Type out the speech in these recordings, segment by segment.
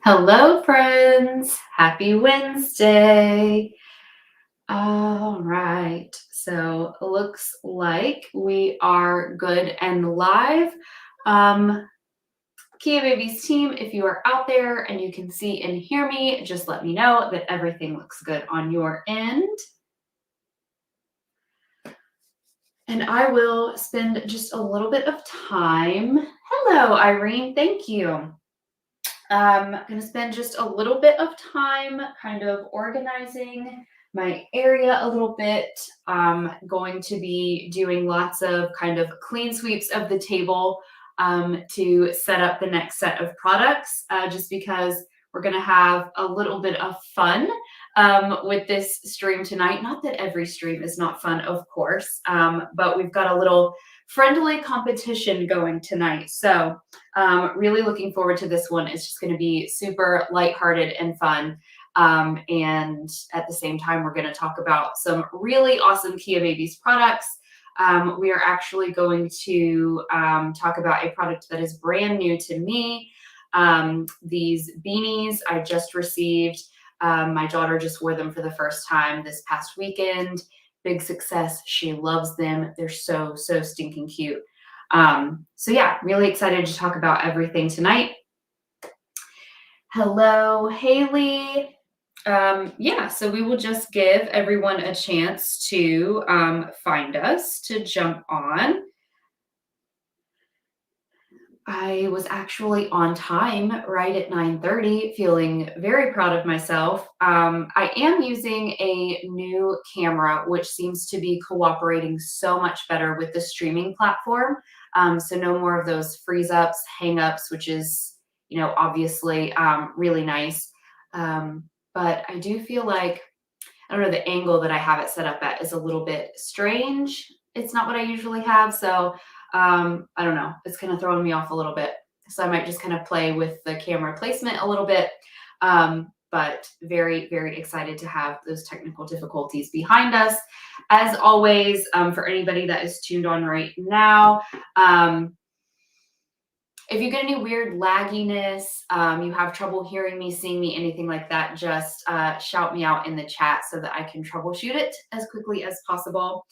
Hello, friends. Happy Wednesday. All right. So looks like we are good and live. Um, Kia Babies team, if you are out there and you can see and hear me, just let me know that everything looks good on your end. And I will spend just a little bit of time. Hello, Irene. Thank you. I'm going to spend just a little bit of time kind of organizing my area a little bit. I'm going to be doing lots of kind of clean sweeps of the table to set up the next set of products, just because we're going to have a little bit of fun with this stream tonight. Not that every stream is not fun, of course, but we've got a little friendly competition going tonight. So really looking forward to this one. It's just going to be super lighthearted and fun. And at the same time, we're going to talk about some really awesome Kia Babies products. We are actually going to talk about a product that is brand new to me. These beanies I just received. My daughter just wore them for the first time this past weekend. Big success. She loves them. They're so stinking cute. So yeah, really excited to talk about everything tonight. Hello, Haley. Yeah, so we will just give everyone a chance to find us, to jump on. I was actually on time right at 9:30, feeling very proud of myself. I am using a new camera, which seems to be cooperating so much better with the streaming platform. So no more of those freeze ups, hang ups, which is, obviously really nice. But I do feel like, I don't know, the angle that I have it set up at is a little bit strange. It's not what I usually have. So I don't know. It's kind of throwing me off a little bit. So I might just kind of play with the camera placement a little bit. But very, very excited to have those technical difficulties behind us. As always, for anybody that is tuned on right now, if you get any weird lagginess, you have trouble hearing me, seeing me, anything like that, just shout me out in the chat so that I can troubleshoot it as quickly as possible.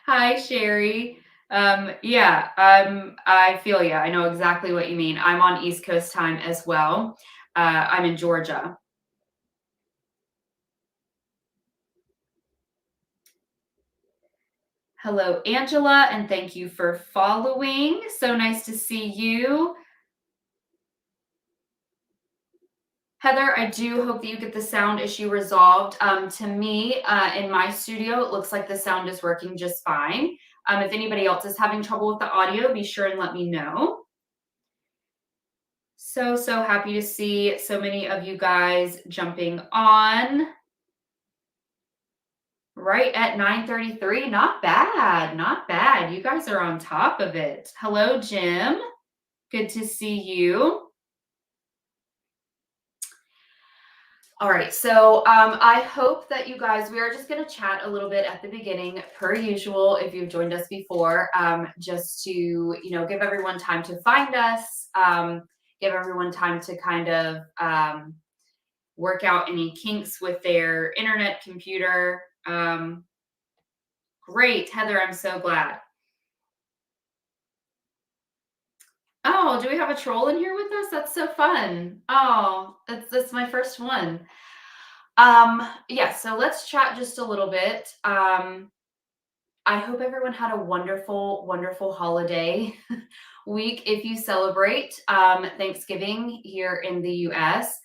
Hi, Sherry. Yeah, I feel you. I know exactly what you mean. I'm on East Coast time as well. I'm in Georgia. Hello, Angela, and thank you for following. So nice to see you. Heather, I do hope that you get the sound issue resolved. To me, in my studio, it looks like the sound is working just fine. If anybody else is having trouble with the audio, be sure and let me know. So happy to see so many of you guys jumping on. Right at 9:33, not bad, not bad. You guys are on top of it. Hello, Jim. Good to see you. All right, so I hope that you guys, we are just going to chat a little bit at the beginning, per usual, if you've joined us before, just to, give everyone time to find us, give everyone time to kind of work out any kinks with their internet, computer. Great, Heather, I'm so glad. Oh, do we have a troll in here with us? That's so fun. Oh, that's my first one. Yeah, so let's chat just a little bit. I hope everyone had a wonderful, wonderful holiday week if you celebrate Thanksgiving here in the US.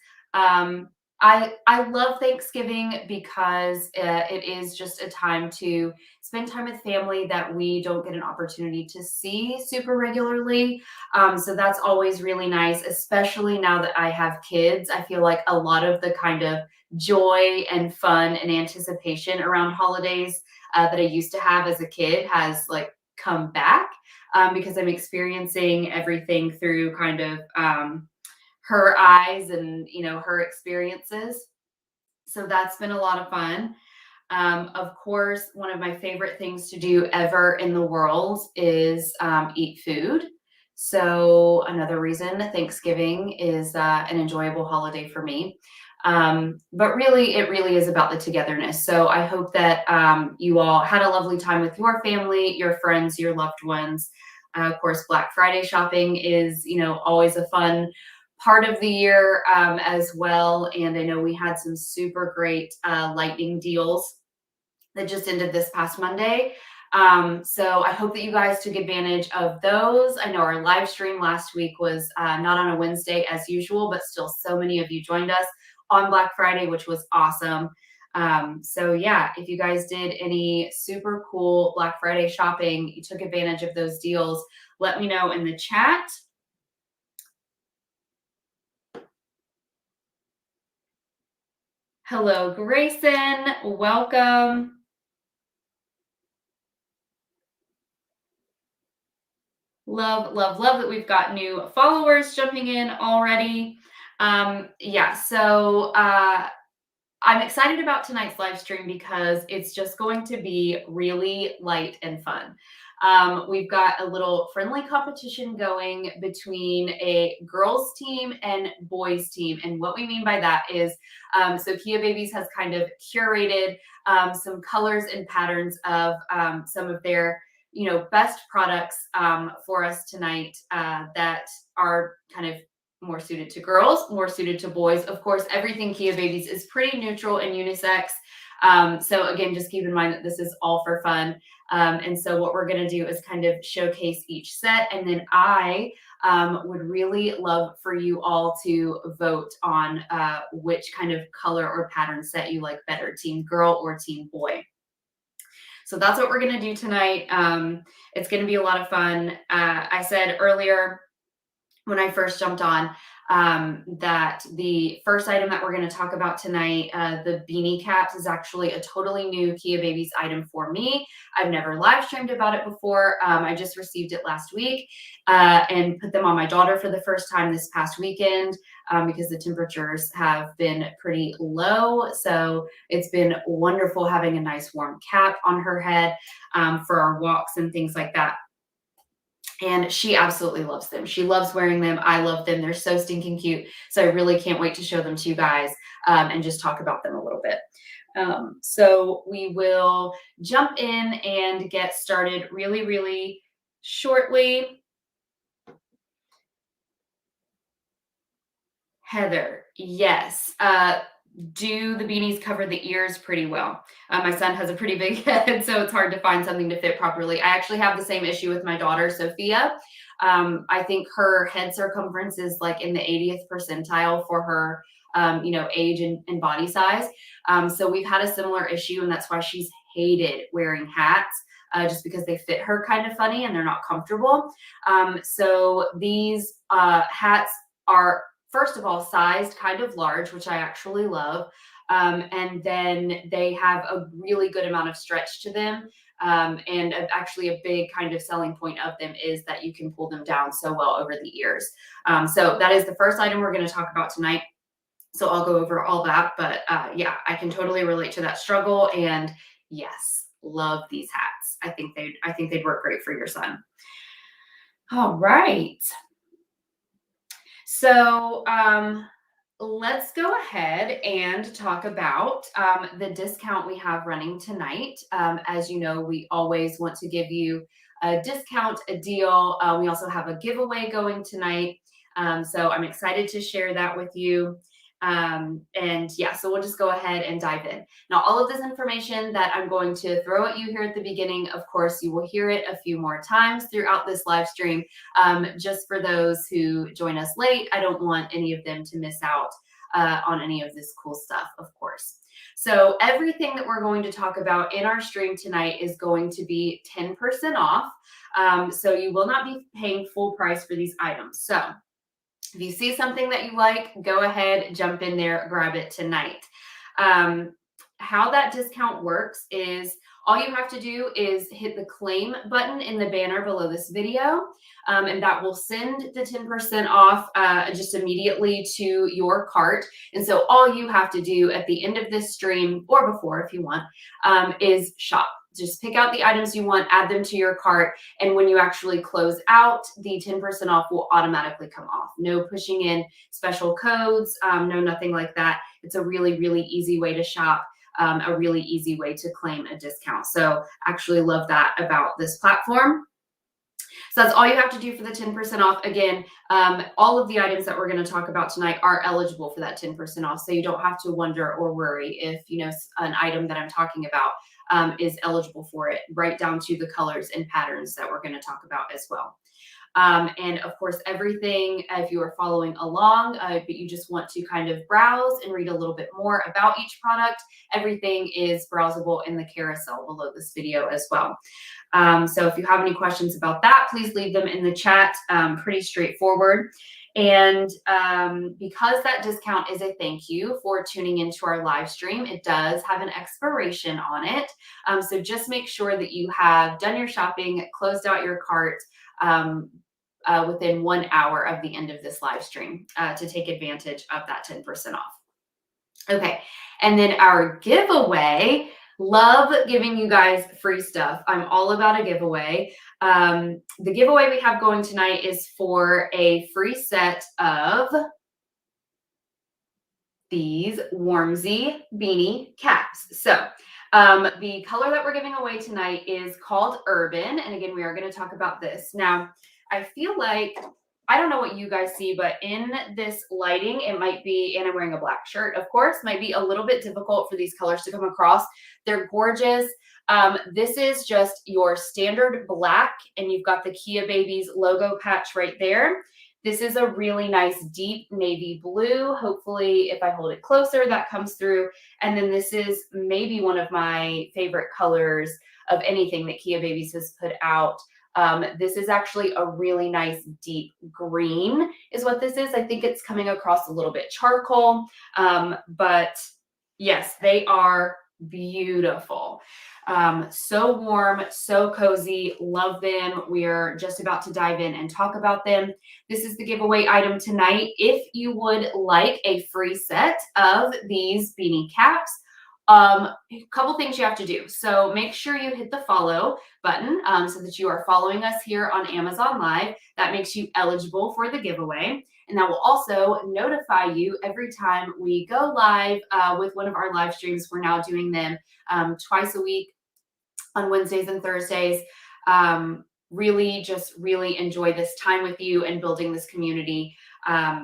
I love Thanksgiving because it is just a time to spend time with family that we don't get an opportunity to see super regularly. So that's always really nice, especially now that I have kids. I feel like a lot of the kind of joy and fun and anticipation around holidays that I used to have as a kid has like come back because I'm experiencing everything through kind of her eyes and her experiences. So that's been a lot of fun. Of course, one of my favorite things to do ever in the world is eat food. So another reason Thanksgiving is an enjoyable holiday for me. But really, it really is about the togetherness. So I hope that you all had a lovely time with your family, your friends, your loved ones. Of course, Black Friday shopping is, always a fun part of the year as well. And I know we had some super great lightning deals that just ended this past Monday. So I hope that you guys took advantage of those. I know our live stream last week was not on a Wednesday as usual, but still so many of you joined us on Black Friday, which was awesome. So yeah, if you guys did any super cool Black Friday shopping, you took advantage of those deals, let me know in the chat. Hello, Grayson. Welcome. Love, love, love that we've got new followers jumping in already. Yeah, so I'm excited about tonight's live stream because it's just going to be really light and fun. We've got a little friendly competition going between a girls team and boys team. And what we mean by that is, so Kia Babies has kind of curated some colors and patterns of some of their best products for us tonight that are kind of more suited to girls, more suited to boys. Of course, everything Kia Babies is pretty neutral and unisex. So again, just keep in mind that this is all for fun. And so what we're going to do is kind of showcase each set. And then I would really love for you all to vote on which kind of color or pattern set you like better, team girl or team boy. So that's what we're going to do tonight. It's going to be a lot of fun. I said earlier when I first jumped on that the first item that we're going to talk about tonight, the Beanie Caps, is actually a totally new Kia Babies item for me. I've never live streamed about it before. I just received it last week and put them on my daughter for the first time this past weekend because the temperatures have been pretty low. So it's been wonderful having a nice warm cap on her head for our walks and things like that. And she absolutely loves them. She loves wearing them. I love them. They're so stinking cute. So I really can't wait to show them to you guys and just talk about them a little bit. So we will jump in and get started really, really shortly. Heather, yes. Do the beanies cover the ears pretty well? My son has a pretty big head, so it's hard to find something to fit properly. I actually have the same issue with my daughter, Sophia. I think her head circumference is like in the 80th percentile for her, age and body size. So we've had a similar issue, and that's why she's hated wearing hats. Just because they fit her kind of funny and they're not comfortable. So these hats are, first of all, sized kind of large, which I actually love. And then they have a really good amount of stretch to them. And actually a big kind of selling point of them is that you can pull them down so well over the ears. So that is the first item we're going to talk about tonight. So I'll go over all that. But yeah, I can totally relate to that struggle. And yes, love these hats. I think they'd work great for your son. All right. So let's go ahead and talk about the discount we have running tonight. As you know, we always want to give you a discount, a deal. We also have a giveaway going tonight. So I'm excited to share that with you. And yeah, so we'll just go ahead and dive in. Now, all of this information that I'm going to throw at you here at the beginning, of course, you will hear it a few more times throughout this live stream. Just for those who join us late, I don't want any of them to miss out on any of this cool stuff, of course. So everything that we're going to talk about in our stream tonight is going to be 10% off. So you will not be paying full price for these items. So if you see something that you like, go ahead, jump in there, grab it tonight. How that discount works is all you have to do is hit the claim button in the banner below this video, and that will send the 10% off just immediately to your cart. And so all you have to do at the end of this stream, or before if you want, is shop. Just pick out the items you want, add them to your cart, and when you actually close out, the 10% off will automatically come off. No pushing in special codes, no nothing like that. It's a really, really easy way to shop, a really easy way to claim a discount. So actually love that about this platform. So that's all you have to do for the 10% off. Again, all of the items that we're going to talk about tonight are eligible for that 10% off. So you don't have to wonder or worry if, you know, an item that I'm talking about is eligible for it, right down to the colors and patterns that we're going to talk about as well. And of course, everything, if you are following along, but you just want to kind of browse and read a little bit more about each product, everything is browsable in the carousel below this video as well. So if you have any questions about that, please leave them in the chat. Pretty straightforward. And because that discount is a thank you for tuning into our live stream, it does have an expiration on it. So just make sure that you have done your shopping, closed out your cart within 1 hour of the end of this live stream to take advantage of that 10% off. Okay, and then our giveaway. Love giving you guys free stuff. I'm all about a giveaway. The giveaway we have going tonight is for a free set of these Warmzy Beanie Caps. So the color that we're giving away tonight is called Urban. And again, we are going to talk about this. Now, I feel like, I don't know what you guys see, but in this lighting, it might be, and I'm wearing a black shirt, of course, might be a little bit difficult for these colors to come across. They're gorgeous. This is just your standard black, and you've got the Kia Babies logo patch right there. This is a really nice deep navy blue. Hopefully, if I hold it closer, that comes through. And then this is maybe one of my favorite colors of anything that Kia Babies has put out. This is actually a really nice deep green is what this is. I think it's coming across a little bit charcoal, but yes, they are beautiful. So warm, so cozy, love them. We're just about to dive in and talk about them. This is the giveaway item tonight. If you would like a free set of these beanie caps, a couple things you have to do. So make sure you hit the follow button so that you are following us here on Amazon Live. That makes you eligible for the giveaway. And that will also notify you every time we go live with one of our live streams. We're now doing them twice a week on Wednesdays and Thursdays. Really enjoy this time with you and building this community.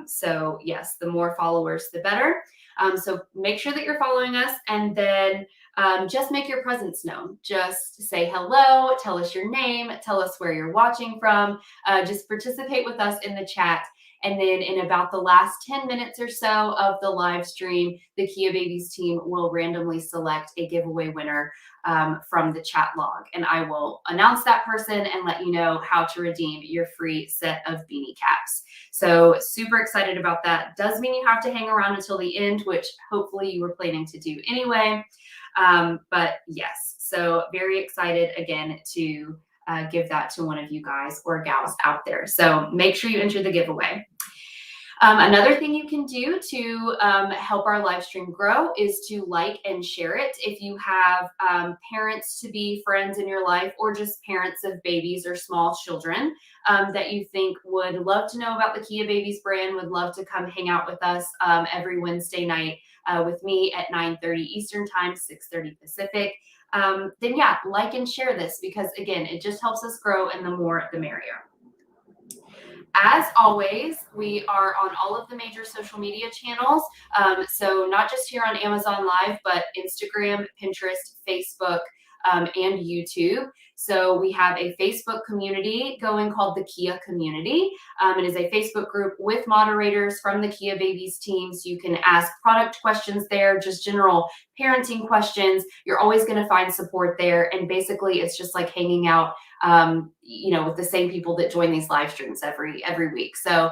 So yes, the more followers, the better. So make sure that you're following us, and then just make your presence known. Just say hello, tell us your name, tell us where you're watching from, just participate with us in the chat. And then in about the last 10 minutes or so of the live stream, the Kia Babies team will randomly select a giveaway winner from the chat log. And I will announce that person and let you know how to redeem your free set of beanie caps. So super excited about that. Does mean you have to hang around until the end, which hopefully you were planning to do anyway. But yes, so very excited again to give that to one of you guys or gals out there. So make sure you enter the giveaway. Another thing you can do to help our live stream grow is to like and share it. If you have parents to be friends in your life, or just parents of babies or small children that you think would love to know about the Kia Babies brand, would love to come hang out with us every Wednesday night with me at 9:30 Eastern Time, 6:30 Pacific, then yeah, like and share this, because again, it just helps us grow, and the more the merrier. As always, we are on all of the major social media channels. So not just here on Amazon Live, but Instagram, Pinterest, Facebook, and YouTube. So we have a Facebook community going called the Kia Community. It is a Facebook group with moderators from the Kia Babies team. So you can ask product questions there, just general parenting questions. You're always going to find support there. And basically, it's just like hanging out with the same people that join these live streams every week. So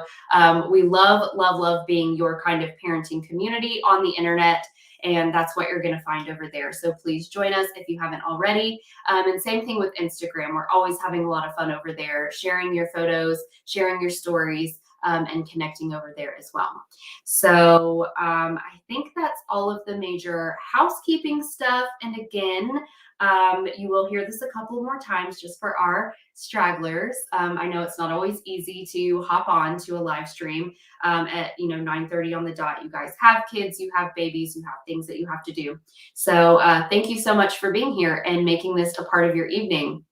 we love being your kind of parenting community on the internet. And that's what you're going to find over there. So please join us if you haven't already. And same thing with Instagram. We're always having a lot of fun over there, sharing your photos, sharing your stories, and connecting over there as well. So I think that's all of the major housekeeping stuff. And again, you will hear this a couple more times just for our stragglers. I know it's not always easy to hop on to a live stream at 9:30 on the dot. You guys have kids, you have babies, you have things that you have to do. So thank you so much for being here and making this a part of your evening.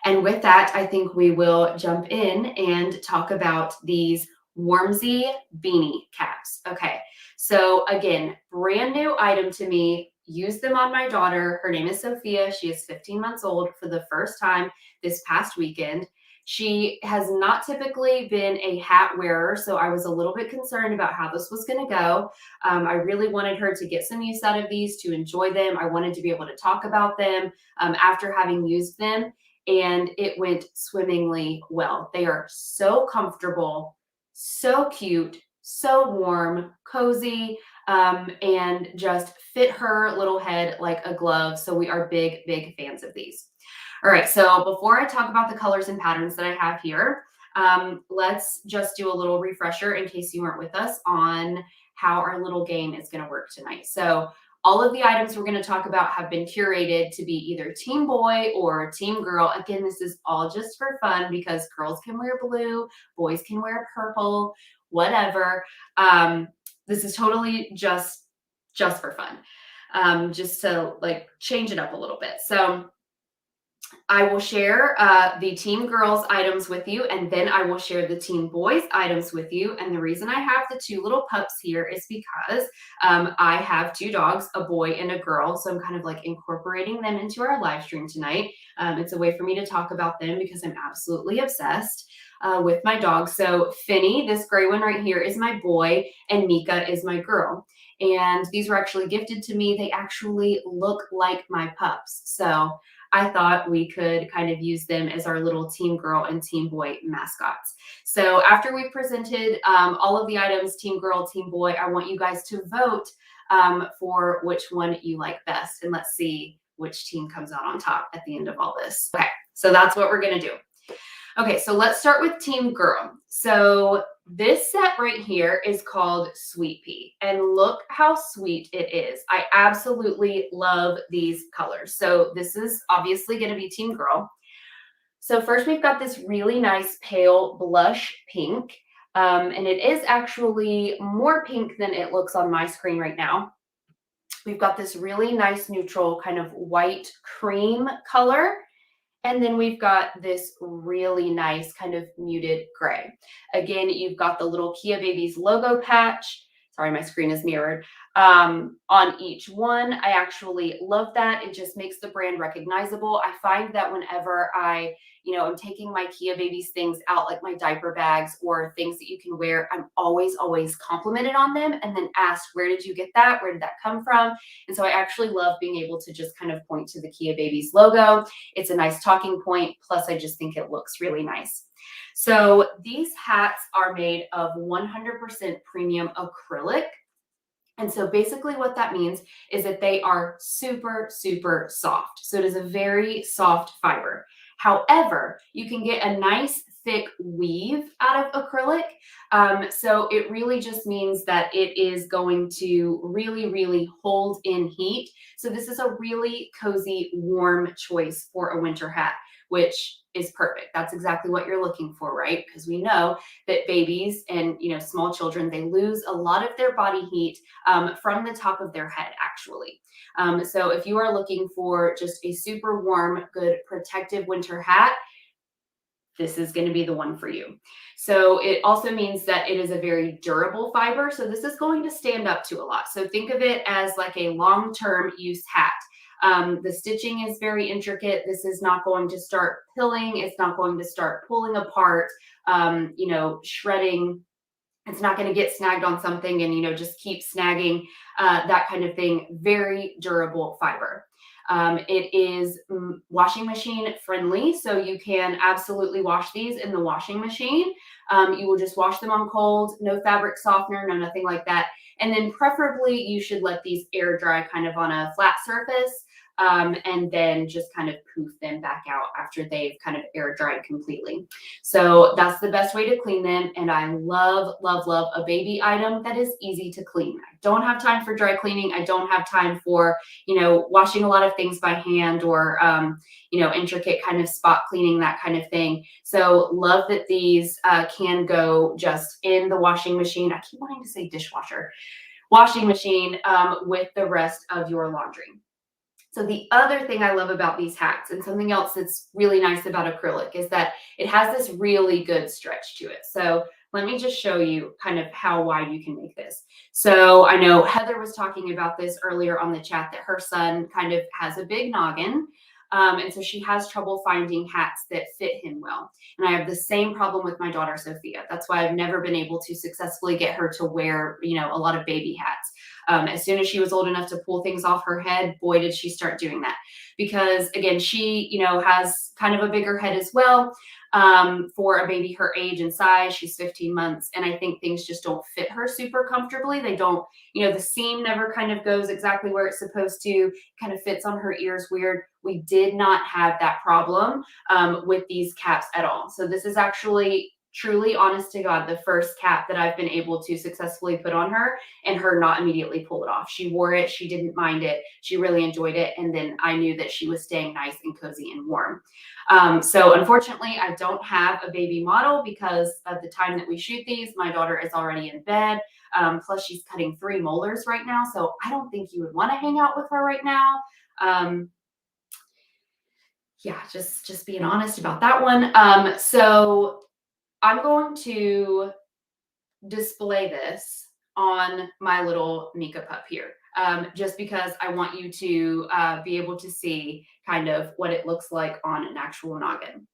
And with that, I think we will jump in and talk about these Warmzy Beanie Caps. Okay, so again, brand new item to me. Use them on my daughter. Her name is Sophia. She is 15 months old for the first time this past weekend. She has not typically been a hat wearer, so I was a little bit concerned about how this was going to go. I really wanted her to get some use out of these, to enjoy them. I wanted to be able to talk about them after having used them, and it went swimmingly well. They are so comfortable, so cute, so warm, cozy, and just fit her little head like a glove. So we are big fans of these. All right, so before I talk about the colors and patterns that I have here, let's just do a little refresher in case you weren't with us on how our little game is going to work tonight. So all of the items we're going to talk about have been curated to be either team boy or team girl. Again, this is all just for fun because girls can wear blue, boys can wear purple, whatever. This is totally just for fun, just to like change it up a little bit. So I will share the team girls items with you, and then I will share the team boys items with you. And the reason I have the two little pups here is because I have two dogs, a boy and a girl. So I'm kind of like incorporating them into our live stream tonight. It's a way for me to talk about them because I'm absolutely obsessed with my dogs. So Finny, this gray one right here, is my boy, and Mika is my girl. And these were actually gifted to me. They actually look like my pups. So I thought we could kind of use them as our little team girl and team boy mascots. So after we've presented all of the items, team girl, team boy, I want you guys to vote for which one you like best. And let's see which team comes out on top at the end of all this. Okay, so that's what we're going to do. Okay, so let's start with team girl. So this set right here is called Sweet Pea, and look how sweet it is. I absolutely love these colors. So this is obviously going to be team girl. So first we've got this really nice pale blush pink, and it is actually more pink than it looks on my screen right now. We've got this really nice neutral kind of white cream color. And then we've got this really nice kind of muted gray. Again, you've got the little Kia Babies logo patch. Sorry, my screen is mirrored. On each one, I actually love that. It just makes the brand recognizable. I find that whenever I'm taking my Kia Babies things out, like my diaper bags or things that you can wear, I'm always complimented on them and then asked, where did you get that? Where did that come from? And so I actually love being able to just kind of point to the Kia Babies logo. It's a nice talking point. Plus, I just think it looks really nice. So these hats are made of 100% premium acrylic. And so basically what that means is that they are super soft. So it is a very soft fiber. However, you can get a nice thick weave out of acrylic. So it really just means that it is going to really hold in heat. So this is a really cozy, warm choice for a winter hat, which is perfect. That's exactly what you're looking for, right? Because we know that babies and small children, they lose a lot of their body heat from the top of their head, actually. So if you are looking for just a super warm, good, protective winter hat, this is going to be the one for you. So it also means that it is a very durable fiber. So this is going to stand up to a lot. So think of it as like a long-term use hat. The stitching is very intricate. This is not going to start pilling. It's not going to start pulling apart, shredding. It's not going to get snagged on something and, just keep snagging, that kind of thing. Very durable fiber. It is washing machine friendly, so you can absolutely wash these in the washing machine. You will just wash them on cold, no fabric softener, no nothing like that. And then preferably you should let these air dry kind of on a flat surface, and then just kind of poof them back out after they've kind of air dried completely. So that's the best way to clean them. And I love, love, love a baby item that is easy to clean. I don't have time for dry cleaning. I don't have time for, washing a lot of things by hand or, intricate kind of spot cleaning, that kind of thing. So love that these can go just in the washing machine. I keep wanting to say dishwasher, washing machine, with the rest of your laundry. So the other thing I love about these hats, and something else that's really nice about acrylic, is that it has this really good stretch to it. So let me just show you kind of how wide you can make this. So I know Heather was talking about this earlier on the chat, that her son kind of has a big noggin. And so she has trouble finding hats that fit him well. And I have the same problem with my daughter, Sophia. That's why I've never been able to successfully get her to wear, a lot of baby hats. As soon as she was old enough to pull things off her head, boy, did she start doing that. Because again, she, has kind of a bigger head as well. For a baby her age and size, she's 15 months. And I think things just don't fit her super comfortably. They don't, the seam never kind of goes exactly where it's supposed to, kind of fits on her ears weird. We did not have that problem with these caps at all. So this is actually truly, honest to God, the first cap that I've been able to successfully put on her and her not immediately pull it off. She wore it. She didn't mind it. She really enjoyed it. And then I knew that she was staying nice and cozy and warm. So unfortunately, I don't have a baby model because at the time that we shoot these, my daughter is already in bed. Plus she's cutting 3 molars right now. So I don't think you would want to hang out with her right now. Yeah, just being honest about that one. So I'm going to display this on my little Mika pup here, just because I want you to be able to see kind of what it looks like on an actual noggin.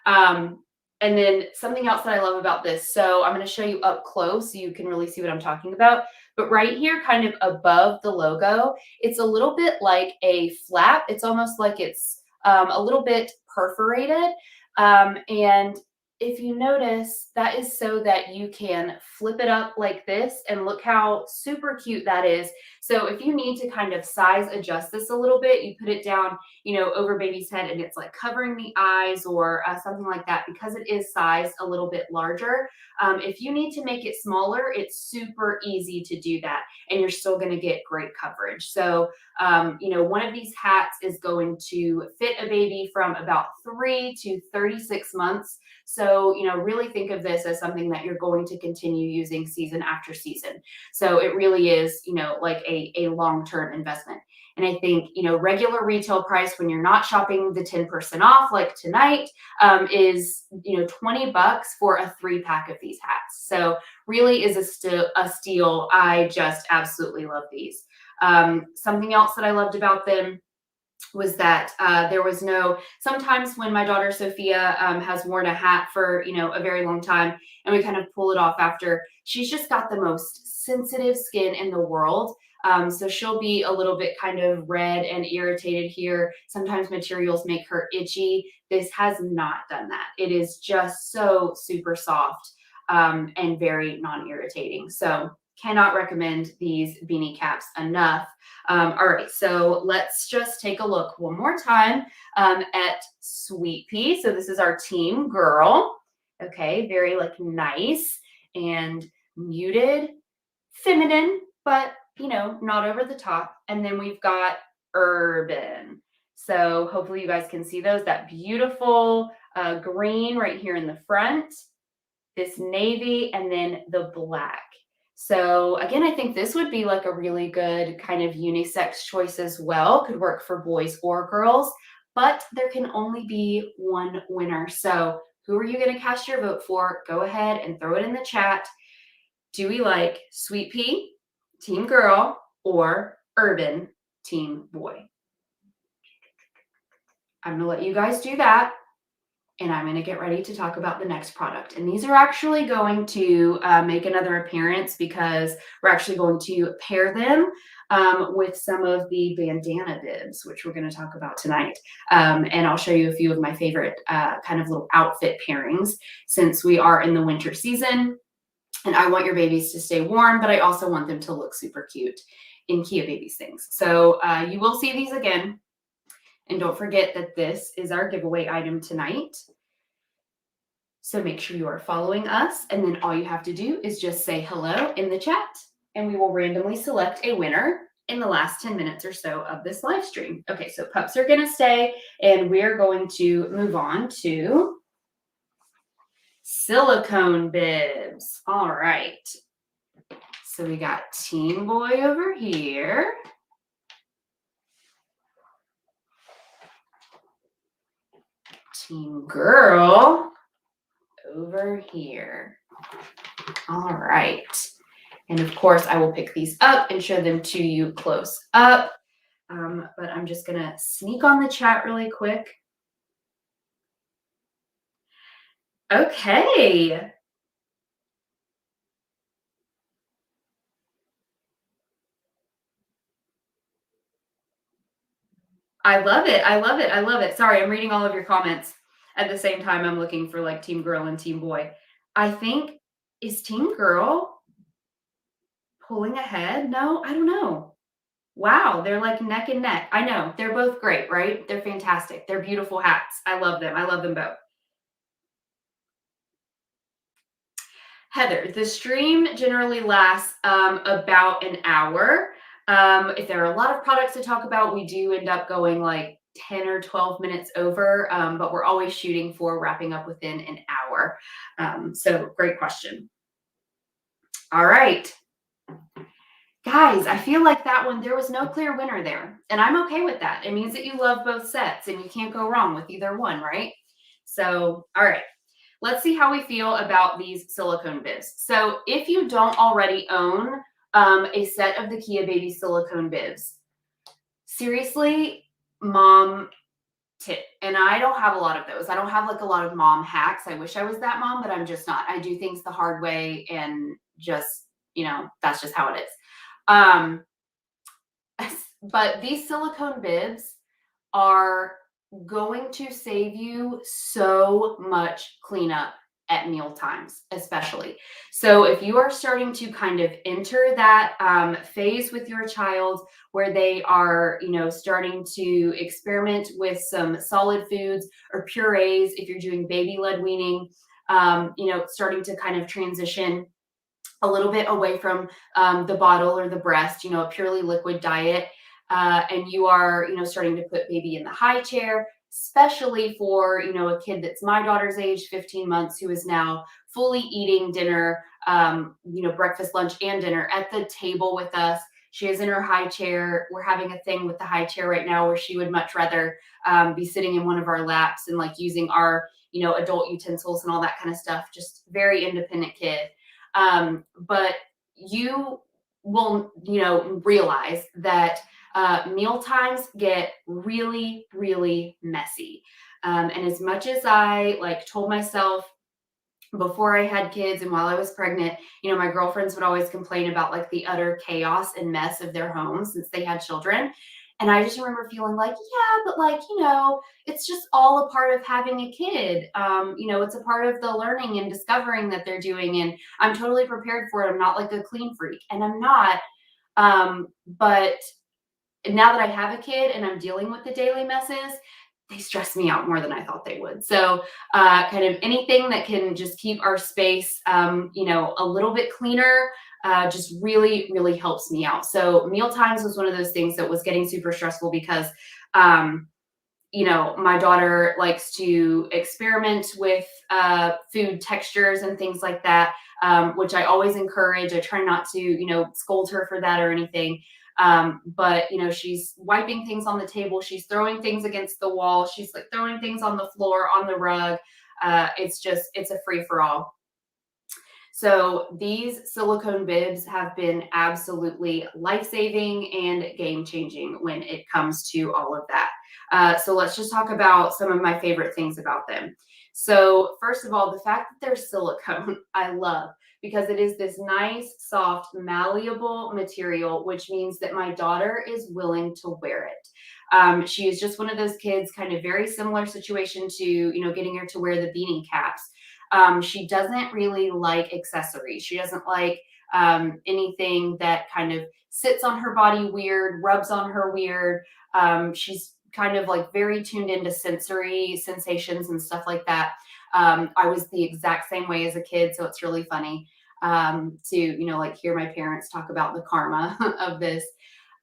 And then something else that I love about this, so I'm going to show you up close so you can really see what I'm talking about. But right here, kind of above the logo, it's a little bit like a flap. It's almost like it's a little bit perforated. And if you notice, that is so that you can flip it up like this, and look how super cute that is. So if you need to kind of size adjust this a little bit, you put it down, over baby's head, and it's like covering the eyes or something like that, because it is sized a little bit larger. If you need to make it smaller, it's super easy to do that, and you're still going to get great coverage. So, one of these hats is going to fit a baby from about 3 to 36 months. So, really think of this as something that you're going to continue using season after season. So it really is, like a long-term investment. And I think, regular retail price when you're not shopping the 10% off like tonight, is, $20 for a 3-pack of these hats. So really is a steal. I just absolutely love these. Something else that I loved about them was that there was sometimes when my daughter Sophia has worn a hat for, a very long time, and we kind of pull it off after, she's just got the most sensitive skin in the world. So she'll be a little bit kind of red and irritated here. Sometimes materials make her itchy. This has not done that. It is just so super soft and very non-irritating. So cannot recommend these beanie caps enough. All right, so let's just take a look one more time at Sweet Pea. So this is our team girl. Okay, very nice and muted, feminine, but not over the top. And then we've got Urban. So hopefully you guys can see those. That beautiful green right here in the front, this navy, and then the black. So again, I think this would be like a really good kind of unisex choice as well. Could work for boys or girls, but there can only be one winner. So who are you going to cast your vote for? Go ahead and throw it in the chat. Do we like Sweet Pea, team girl, or Urban, team boy? I'm going to let you guys do that. and I'm going to get ready to talk about the next product. And these are actually going to make another appearance because we're actually going to pair them with some of the Bandana Bibs, which we're going to talk about tonight. And I'll show you a few of my favorite kind of little outfit pairings since we are in the winter season. And I want your babies to stay warm, but I also want them to look super cute in Kia Babies things. So you will see these again. And don't forget that this is our giveaway item tonight. So make sure you are following us. And then all you have to do is just say hello in the chat, and we will randomly select a winner in the last 10 minutes or so of this live stream. Okay, so pups are going to stay, and we're going to move on to Silicone Bibs. All right. So we got Teen Boy over here. Teen Girl over here. All right. And of course, I will pick these up and show them to you close up. But I'm just going to sneak on the chat really quick. Okay. I love it. I love it. I love it. Sorry, I'm reading all of your comments. At the same time, I'm looking for like Team Girl and Team Boy. I think, is Team Girl pulling ahead? No, I don't know. Wow, they're like neck and neck. I know. They're both great, right? They're fantastic. They're beautiful hats. I love them. I love them both. Heather, the stream generally lasts about an hour. If there are a lot of products to talk about, we do end up going like 10 or 12 minutes over, but we're always shooting for wrapping up within an hour. So great question. All right. Guys, I feel like that one, there was no clear winner there, and I'm okay with that. It means that you love both sets and you can't go wrong with either one, right? So, all right. Let's see how we feel about these silicone bibs. So if you don't already own a set of the Kia Baby silicone bibs, seriously, mom tip. And I don't have a lot of those. I don't have like a lot of mom hacks. I wish I was that mom, but I'm just not. I do things the hard way, and just, that's just how it is. But these silicone bibs are going to save you so much cleanup at meal times, especially. So if you are starting to kind of enter that phase with your child where they are, starting to experiment with some solid foods or purees, if you're doing baby-led weaning, starting to kind of transition a little bit away from the bottle or the breast, a purely liquid diet, and you are, starting to put baby in the high chair, especially for, a kid that's my daughter's age, 15 months, who is now fully eating dinner, breakfast, lunch, and dinner at the table with us. She is in her high chair. We're having a thing with the high chair right now where she would much rather be sitting in one of our laps and like using our, adult utensils and all that kind of stuff. Just very independent kid. But you will, realize that meal times get really, really messy. And as much as I told myself before I had kids and while I was pregnant, my girlfriends would always complain about like the utter chaos and mess of their homes since they had children. And I just remember feeling like, yeah, but it's just all a part of having a kid. It's a part of the learning and discovering that they're doing. And I'm totally prepared for it. I'm not like a clean freak, and I'm not. But now that I have a kid and I'm dealing with the daily messes, they stress me out more than I thought they would. So kind of anything that can just keep our space, a little bit cleaner, just really, really helps me out. So meal times was one of those things that was getting super stressful because, my daughter likes to experiment with food textures and things like that, which I always encourage. I try not to, scold her for that or anything. But she's wiping things on the table. She's throwing things against the wall. She's like throwing things on the floor, on the rug. It's a free for all. So these silicone bibs have been absolutely life-saving and game-changing when it comes to all of that. So let's just talk about some of my favorite things about them. So first of all, the fact that they're silicone, I love, because it is this nice, soft, malleable material, which means that my daughter is willing to wear it. She is just one of those kids, kind of very similar situation to, getting her to wear the beanie caps. She doesn't really like accessories. She doesn't like anything that kind of sits on her body weird, rubs on her weird. She's kind of like very tuned into sensory sensations and stuff like that. I was the exact same way as a kid, so it's really funny to like hear my parents talk about the karma of this.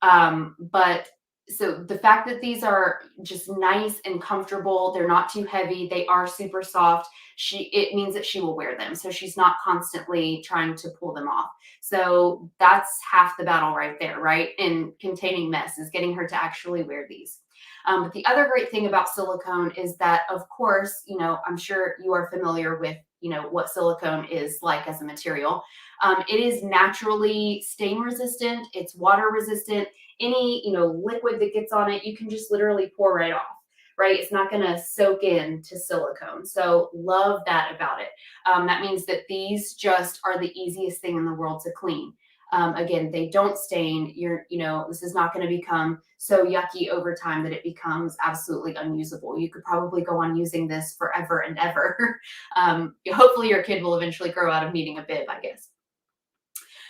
But so the fact that these are just nice and comfortable, they're not too heavy, they are super soft. It means that she will wear them, so she's not constantly trying to pull them off. So that's half the battle right there, right? In containing mess is getting her to actually wear these. But the other great thing about silicone is that, of course, I'm sure you are familiar with, what silicone is like as a material. It is naturally stain resistant. It's water resistant. Any, liquid that gets on it, you can just literally pour right off, right? It's not going to soak into silicone. So love that about it. That means that these just are the easiest thing in the world to clean. Again, they don't stain. This is not going to become so yucky over time that it becomes absolutely unusable. You could probably go on using this forever and ever. Hopefully your kid will eventually grow out of needing a bib, I guess.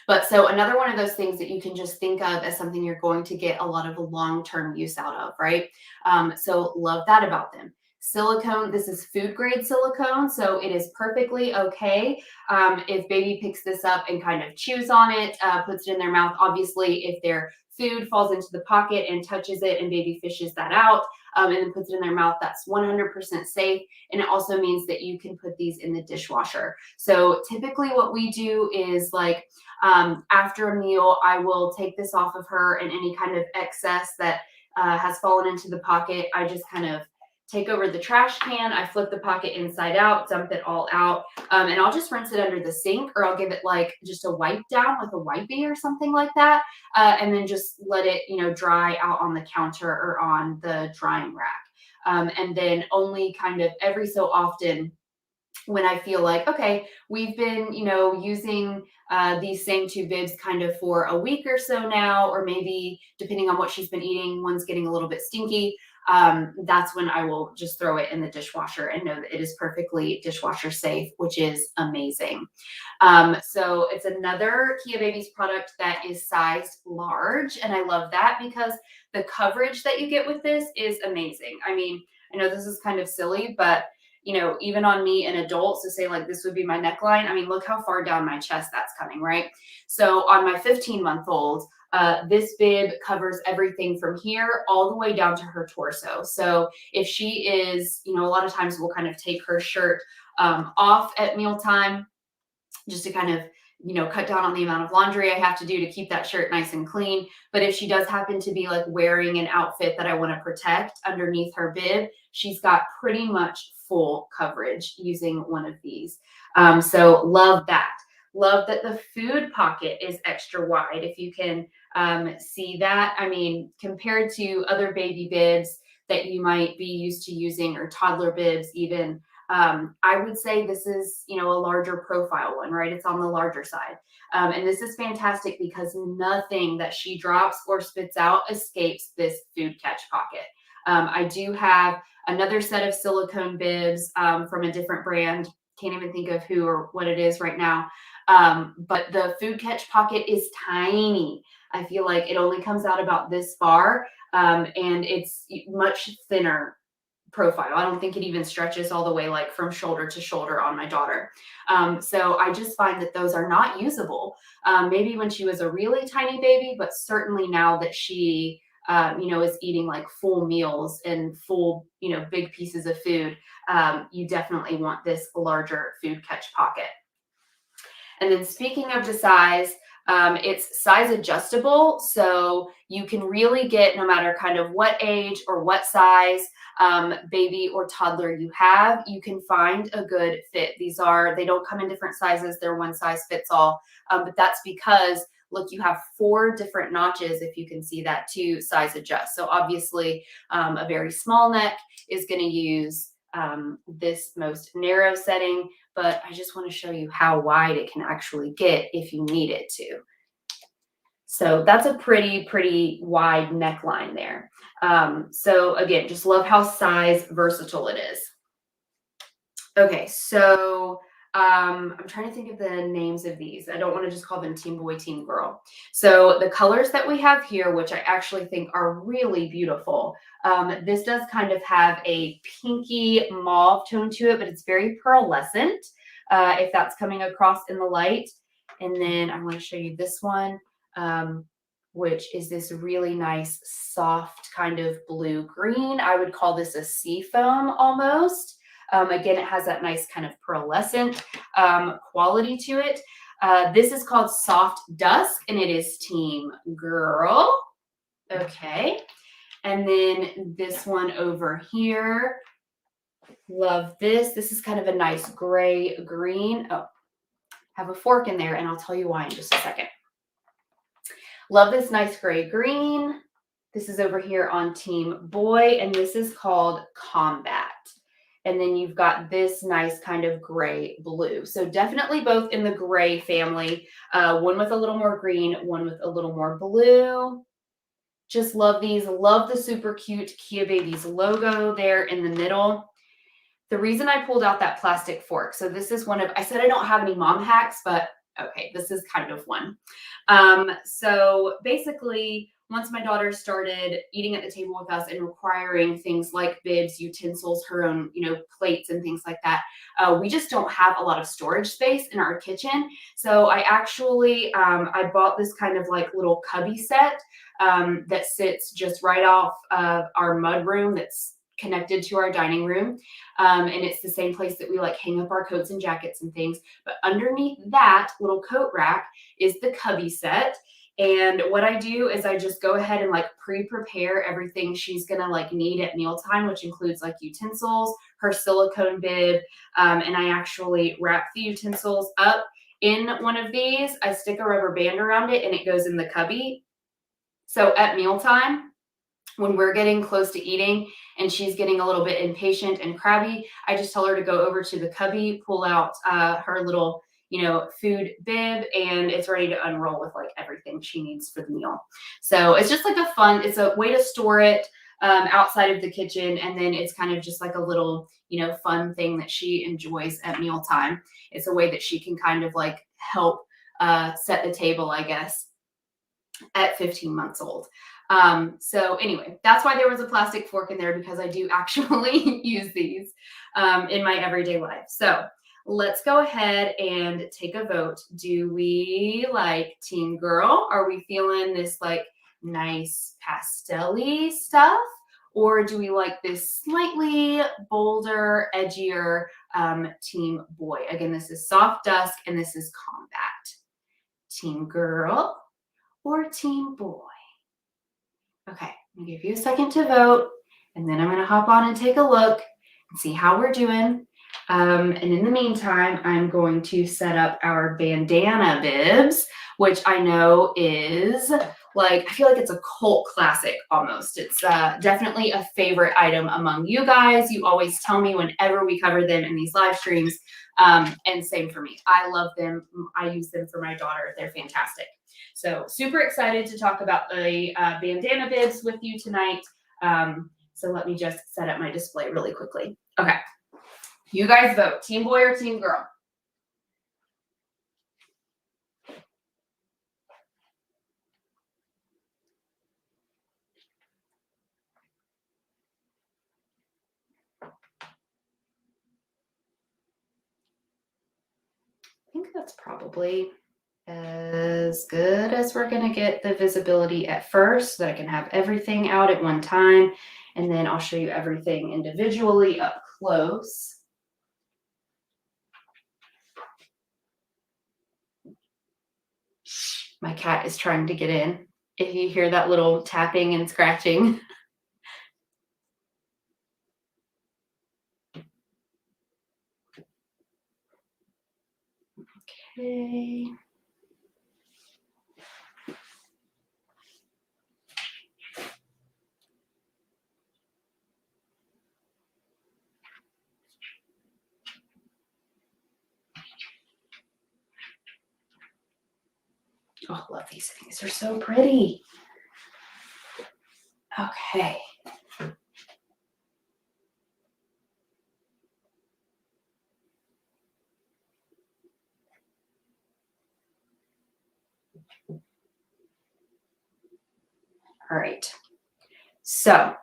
But so another one of those things that you can just think of as something you're going to get a lot of long-term use out of, right? So love that about them. Silicone, this is food grade silicone, so it is perfectly okay if baby picks this up and kind of chews on it, puts it in their mouth. Obviously, if their food falls into the pocket and touches it and baby fishes that out and then puts it in their mouth, that's 100% safe. And it also means that you can put these in the dishwasher. So typically what we do is like, after a meal, I will take this off of her, and any kind of excess that has fallen into the pocket, I just kind of take over the trash can. I flip the pocket inside out, dump it all out, and I'll just rinse it under the sink, or I'll give it like just a wipe down with a wipey or something like that, and then just let it, dry out on the counter or on the drying rack. And then only kind of every so often, when I feel like, okay, we've been, using these same two bibs kind of for a week or so now, or maybe depending on what she's been eating, one's getting a little bit stinky. That's when I will just throw it in the dishwasher and know that it is perfectly dishwasher safe, which is amazing. So it's another Kia Babies product that is sized large. And I love that because the coverage that you get with this is amazing. I mean, I know this is kind of silly, but even on me, an adult, so say like this would be my neckline. I mean, look how far down my chest that's coming, right? So on my 15-month-old, this bib covers everything from here all the way down to her torso. So if she is, a lot of times we'll kind of take her shirt off at mealtime just to kind of, cut down on the amount of laundry I have to do to keep that shirt nice and clean. But if she does happen to be like wearing an outfit that I want to protect underneath her bib, she's got pretty much full coverage using one of these. So love that. Love that the food pocket is extra wide. If you can see that, I mean, compared to other baby bibs that you might be used to using, or toddler bibs even, I would say this is, a larger profile one, right? It's on the larger side. And this is fantastic because nothing that she drops or spits out escapes this food catch pocket. I do have another set of silicone bibs from a different brand. Can't even think of who or what it is right now. But the food catch pocket is tiny. I feel like it only comes out about this far, and it's much thinner profile. I don't think it even stretches all the way like from shoulder to shoulder on my daughter. So I just find that those are not usable. Maybe when she was a really tiny baby, but certainly now that she, is eating like full meals and full, big pieces of food, you definitely want this larger food catch pocket. And then speaking of the size, it's size adjustable. So you can really get, no matter kind of what age or what size baby or toddler you have, you can find a good fit. They don't come in different sizes. They're one size fits all. But that's because, look, you have 4 different notches, if you can see that, to size adjust. So obviously a very small neck is going to use this most narrow setting, but I just want to show you how wide it can actually get if you need it to. So that's a pretty wide neckline there. So again, just love how size versatile it is. Okay, so I'm trying to think of the names of these. I don't want to just call them Team Boy, Team Girl. So the colors that we have here, which I actually think are really beautiful. This does kind of have a pinky mauve tone to it, but it's very pearlescent, if that's coming across in the light. And then I want to show you this one, which is this really nice, soft kind of blue-green. I would call this a sea foam almost. Again, it has that nice kind of pearlescent quality to it. This is called Soft Dusk, and it is Team Girl. Okay. And then this one over here. Love this. This is kind of a nice gray green. Oh, have a fork in there, and I'll tell you why in just a second. Love this nice gray green. This is over here on Team Boy, and this is called Combat. And then you've got this nice kind of gray blue. So definitely both in the gray family, one with a little more green, one with a little more blue. Just love these. Love the super cute Kia Babies logo there in the middle. The reason I pulled out that plastic fork, so this is one of, I said I don't have any mom hacks, but okay, this is kind of one. So basically, once my daughter started eating at the table with us and requiring things like bibs, utensils, her own, plates and things like that, we just don't have a lot of storage space in our kitchen. So I actually, I bought this kind of like little cubby set that sits just right off of our mud room that's connected to our dining room. And it's the same place that we like hang up our coats and jackets and things. But underneath that little coat rack is the cubby set. And what I do is I just go ahead and like pre-prepare everything she's gonna like need at mealtime, which includes like utensils, her silicone bib, and I actually wrap the utensils up in one of these. I stick a rubber band around it and it goes in the cubby. So at mealtime, when we're getting close to eating and she's getting a little bit impatient and crabby, I just tell her to go over to the cubby, pull out her little food bib, and it's ready to unroll with like everything she needs for the meal. So it's just like it's a way to store it outside of the kitchen. And then it's kind of just like a little, fun thing that she enjoys at mealtime. It's a way that she can kind of like help set the table, I guess, at 15 months old. So anyway, that's why there was a plastic fork in there, because I do actually use these in my everyday life. So let's go ahead and take a vote. Do we like Team Girl? Are we feeling this like nice pastel-y stuff? Or do we like this slightly bolder, edgier Team Boy? Again, this is Soft Dusk and this is Combat. Team Girl or Team Boy? Okay, I'm gonna give you a second to vote, and then I'm gonna hop on and take a look and see how we're doing. And in the meantime, I'm going to set up our Bandana Bibs, which I know is like, I feel like it's a cult classic almost. It's definitely a favorite item among you guys. You always tell me whenever we cover them in these live streams, and same for me. I love them. I use them for my daughter. They're fantastic. So super excited to talk about the Bandana Bibs with you tonight. So let me just set up my display really quickly. Okay. You guys vote. Team Boy or Team Girl? I think that's probably as good as we're going to get the visibility at first, so that I can have everything out at one time, and then I'll show you everything individually up close. My cat is trying to get in. If you hear that little tapping and scratching. Okay. Oh, I love these things. They're so pretty. Okay. All right. So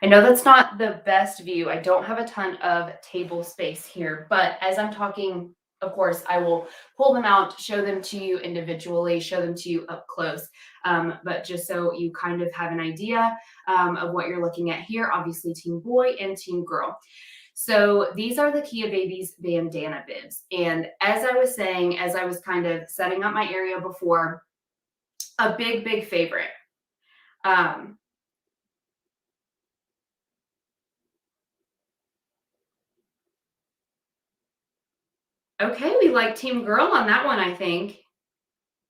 I know that's not the best view. I don't have a ton of table space here, but as I'm talking, of course, I will pull them out, show them to you individually, show them to you up close. But just so you kind of have an idea of what you're looking at here, obviously Team Boy and Team Girl. So these are the Kia Babies Bandana Bibs. And as I was saying, as I was kind of setting up my area before, a big, big favorite. Um, okay, we like Team Girl on that one, I think.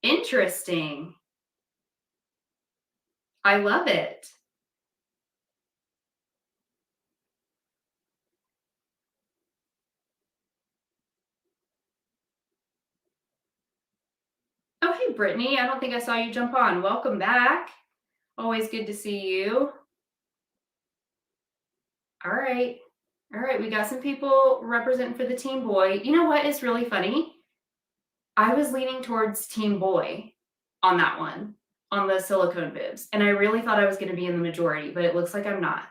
Interesting. I love it. Oh, hey, Brittany. I don't think I saw you jump on. Welcome back. Always good to see you. All right. All right. We got some people representing for the Team Boy. You know what is really funny? I was leaning towards Team Boy on that one, on the Silicone Bibs. And I really thought I was going to be in the majority, but it looks like I'm not.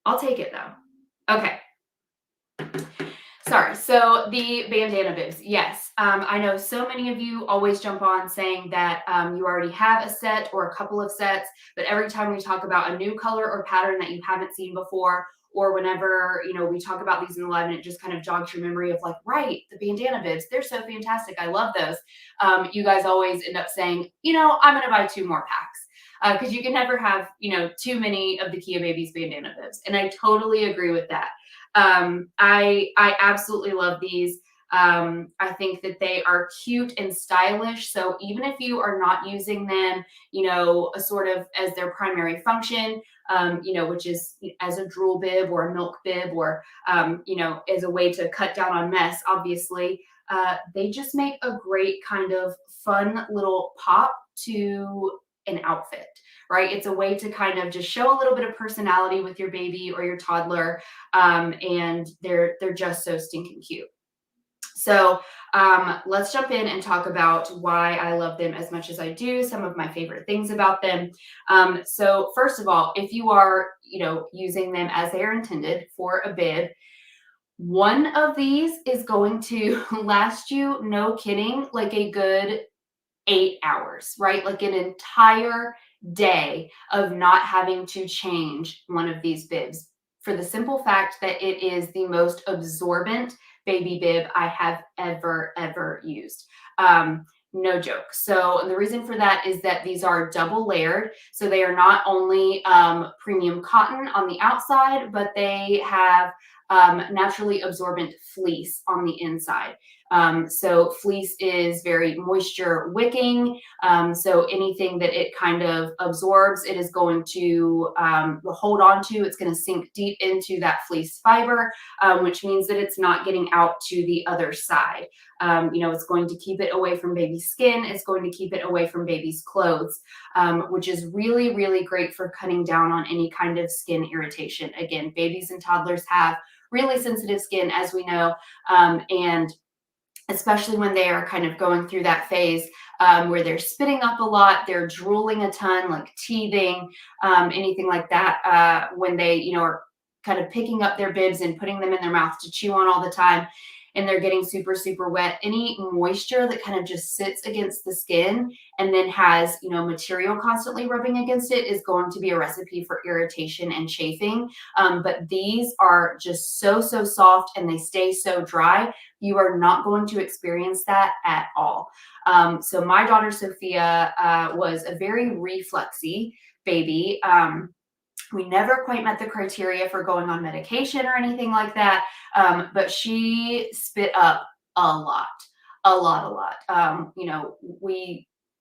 I'll take it though. Okay. Sorry. So the bandana bibs, yes. I know so many of you always jump on saying that you already have a set or a couple of sets, but every time we talk about a new color or pattern that you haven't seen before, or whenever, you know, we talk about these in the live and it just kind of jogs your memory of like, right, the bandana bibs, they're so fantastic. I love those. You guys always end up saying, you know, I'm going to buy 2 more packs because you can never have, you know, too many of the Kia Babies bandana bibs. And I totally agree with that. I absolutely love these. I think that they are cute and stylish. So even if you are not using them, you know, a sort of as their primary function, you know, which is as a drool bib or a milk bib or, you know, as a way to cut down on mess, obviously, they just make a great kind of fun little pop to an outfit, right? It's a way to kind of just show a little bit of personality with your baby or your toddler, and they're just so stinking cute. So let's jump in and talk about why I love them as much as I do, some of my favorite things about them. So first of all, if you are, you know, using them as they are intended for a bib, one of these is going to last you, no kidding, like a good 8 hours, right? Like an entire day of not having to change one of these bibs for the simple fact that it is the most absorbent baby bib I have ever used. No joke. So the reason for that is that these are double layered. So they are not only premium cotton on the outside, but they have naturally absorbent fleece on the inside. So fleece is very moisture wicking. So anything that it kind of absorbs, it is going to hold on to. It's going to sink deep into that fleece fiber, which means that it's not getting out to the other side. You know, it's going to keep it away from baby's skin. It's going to keep it away from baby's clothes, which is really, really great for cutting down on any kind of skin irritation. Again, babies and toddlers have really sensitive skin, as we know, and especially when they are kind of going through that phase where they're spitting up a lot, they're drooling a ton, like teething, anything like that, when they, you know, are kind of picking up their bibs and putting them in their mouth to chew on all the time, and they're getting super, super wet. Any moisture that kind of just sits against the skin and then has, you know, material constantly rubbing against it is going to be a recipe for irritation and chafing. But these are just so, so soft and they stay so dry. You are not going to experience that at all. So my daughter Sophia was a very refluxy baby. We never quite met the criteria for going on medication or anything like that, but she spit up a lot, a lot, a lot. You know,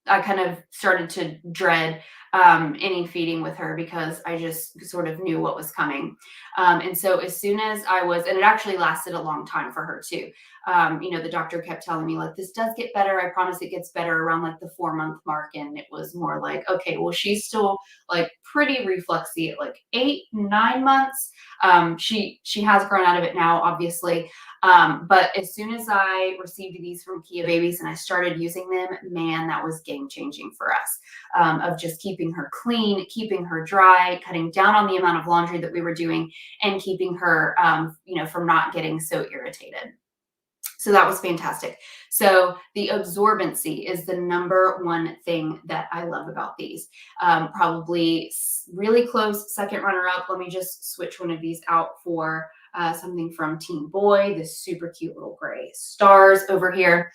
I kind of started to dread any feeding with her because I just sort of knew what was coming. And so as soon as I was, and it actually lasted a long time for her too. The doctor kept telling me like, this does get better. I promise it gets better around like the 4-month mark. And it was more like, okay, well, she's still like pretty refluxy at like 8, 9 months. She has grown out of it now, obviously. But as soon as I received these from Kia Babies and I started using them, man, that was game changing for us, of just keeping her clean, keeping her dry, cutting down on the amount of laundry that we were doing, and keeping her, from not getting so irritated. So that was fantastic. So the absorbency is the number one thing that I love about these. Probably really close second runner up. Let me just switch one of these out for something from Teen Boy, this super cute little gray stars over here.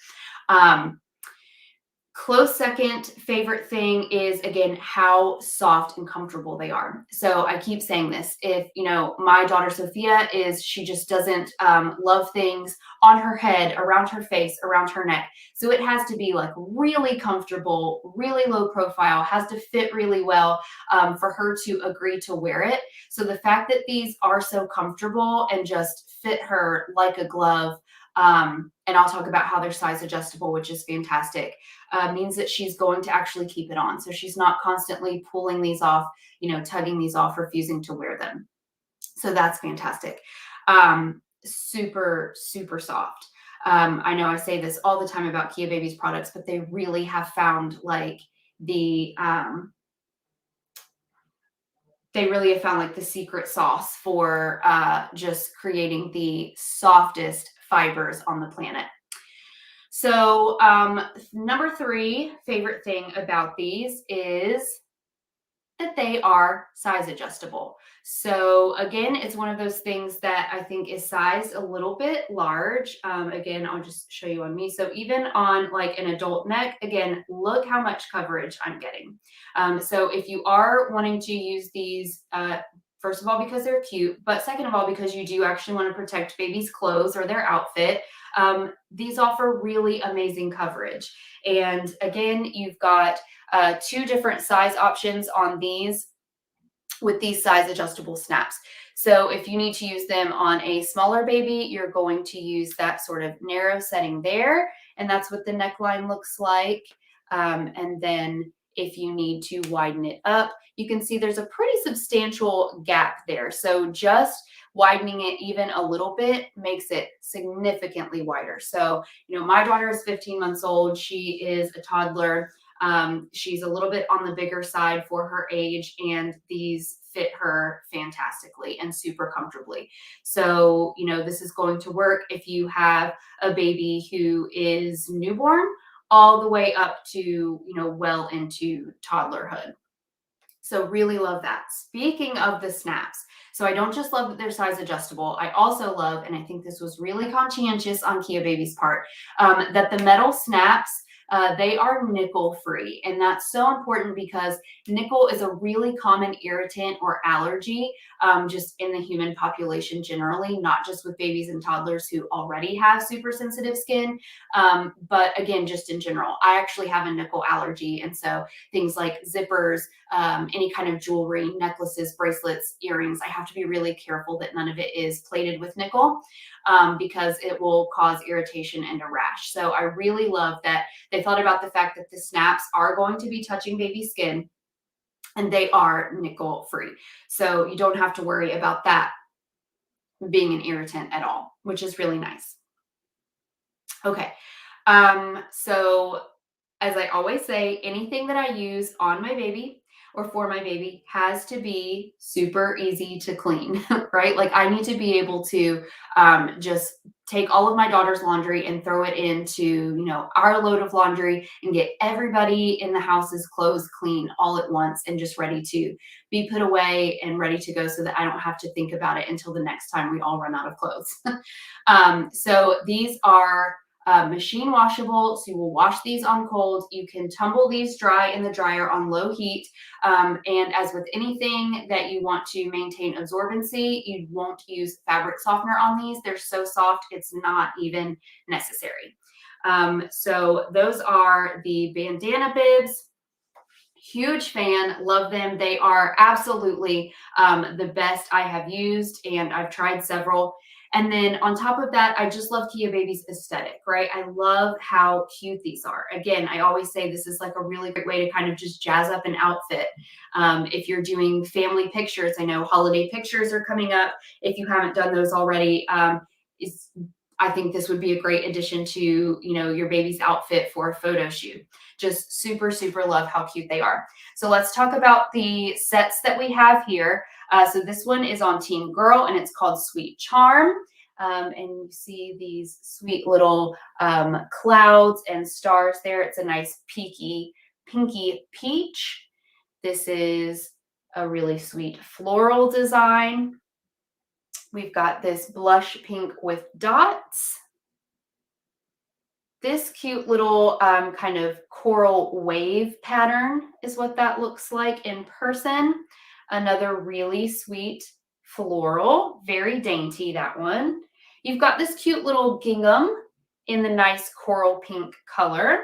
Close second favorite thing is, again, how soft and comfortable they are. So I keep saying this. If, my daughter Sophia she just doesn't love things on her head, around her face, around her neck. So it has to be like really comfortable, really low profile, has to fit really well for her to agree to wear it. So the fact that these are so comfortable and just fit her like a glove, and I'll talk about how they're size adjustable, which is fantastic, means that she's going to actually keep it on. So she's not constantly pulling these off, tugging these off, refusing to wear them. So that's fantastic. Super, super soft. I know I say this all the time about Kia Babies products, but they really have found like the secret sauce for just creating the softest fibers on the planet. So number 3 favorite thing about these is that they are size adjustable. So again, it's one of those things that I think is sized a little bit large. Again, I'll just show you on me. So even on like an adult neck, again, look how much coverage I'm getting. So if you are wanting to use these, first of all, because they're cute, but second of all, because you do actually want to protect baby's clothes or their outfit, these offer really amazing coverage. And again, you've got 2 different size options on these with these size adjustable snaps. So if you need to use them on a smaller baby, you're going to use that sort of narrow setting there. And that's what the neckline looks like. And then if you need to widen it up, you can see there's a pretty substantial gap there. So just widening it even a little bit makes it significantly wider. So, my daughter is 15 months old. She is a toddler. She's a little bit on the bigger side for her age, and these fit her fantastically and super comfortably. So, this is going to work if you have a baby who is newborn all the way up to, well into toddlerhood. So really love that. Speaking of the snaps, so I don't just love that they're size adjustable. I also love, and I think this was really conscientious on Kia Baby's part, that the metal snaps, they are nickel free. And that's so important because nickel is a really common irritant or allergy just in the human population generally, not just with babies and toddlers who already have super sensitive skin, but again, just in general. I actually have a nickel allergy. And so things like zippers, any kind of jewelry, necklaces, bracelets, earrings, I have to be really careful that none of it is plated with nickel because it will cause irritation and a rash. So I really love that they thought about the fact that the snaps are going to be touching baby skin and they are nickel free. So you don't have to worry about that being an irritant at all, which is really nice. Okay. So as I always say, anything that I use on my baby or for my baby has to be super easy to clean, right? Like I need to be able to just take all of my daughter's laundry and throw it into, our load of laundry and get everybody in the house's clothes clean all at once and just ready to be put away and ready to go so that I don't have to think about it until the next time we all run out of clothes. So these are machine washable, so you will wash these on cold. You can tumble these dry in the dryer on low heat. And as with anything that you want to maintain absorbency, you won't use fabric softener on these. They're so soft, it's not even necessary. So those are the Bandana Bibs. Huge fan, love them. They are absolutely the best I have used, and I've tried several. And then on top of that, I just love Geo Baby's aesthetic, right? I love how cute these are. Again, I always say this is like a really great way to kind of just jazz up an outfit. If you're doing family pictures, I know holiday pictures are coming up. If you haven't done those already, I think this would be a great addition to, you know, your baby's outfit for a photo shoot. Just super, super love how cute they are. So let's talk about the sets that we have here. So this one is on Team Girl, and it's called Sweet Charm. And you see these sweet little clouds and stars there. It's a nice pinky peach. This is a really sweet floral design. We've got this blush pink with dots. This cute little kind of coral wave pattern is what that looks like in person. Another really sweet floral, very dainty, that one. You've got this cute little gingham in the nice coral pink color.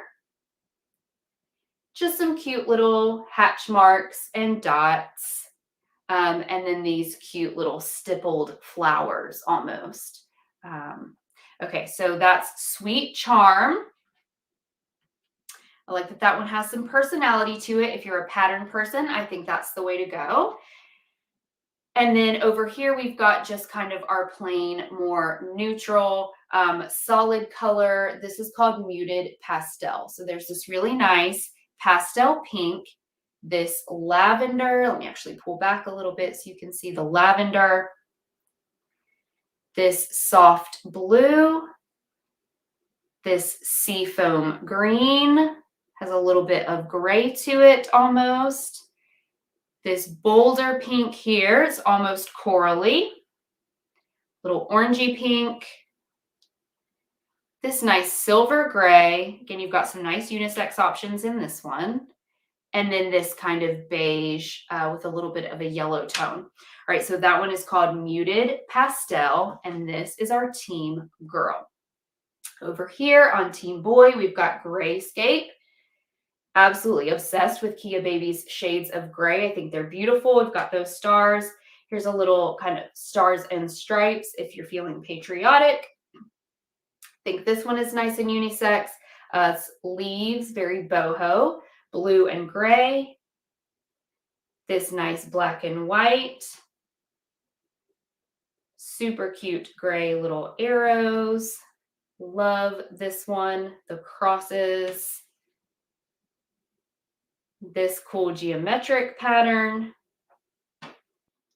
Just some cute little hatch marks and dots. And then these cute little stippled flowers almost. Okay, so that's Sweet Charm. I like that that one has some personality to it. If you're a pattern person, I think that's the way to go. And then over here, we've got just kind of our plain, more neutral, solid color. This is called Muted Pastel. So there's this really nice pastel pink, this lavender. Let me actually pull back a little bit so you can see the lavender. This soft blue, this seafoam green, has a little bit of gray to it almost. This bolder pink here is almost corally. Little orangey pink. This nice silver gray. Again, you've got some nice unisex options in this one. And then this kind of beige with a little bit of a yellow tone. All right, so that one is called Muted Pastel, and this is our Team Girl. Over here on Team Boy, we've got Grayscape. Absolutely obsessed with Geo Baby's shades of gray. I think they're beautiful. We've got those stars. Here's a little kind of stars and stripes if you're feeling patriotic. I think this one is nice and unisex. It's leaves, very boho, blue and gray. This nice black and white. Super cute gray little arrows. Love this one. The crosses. This cool geometric pattern.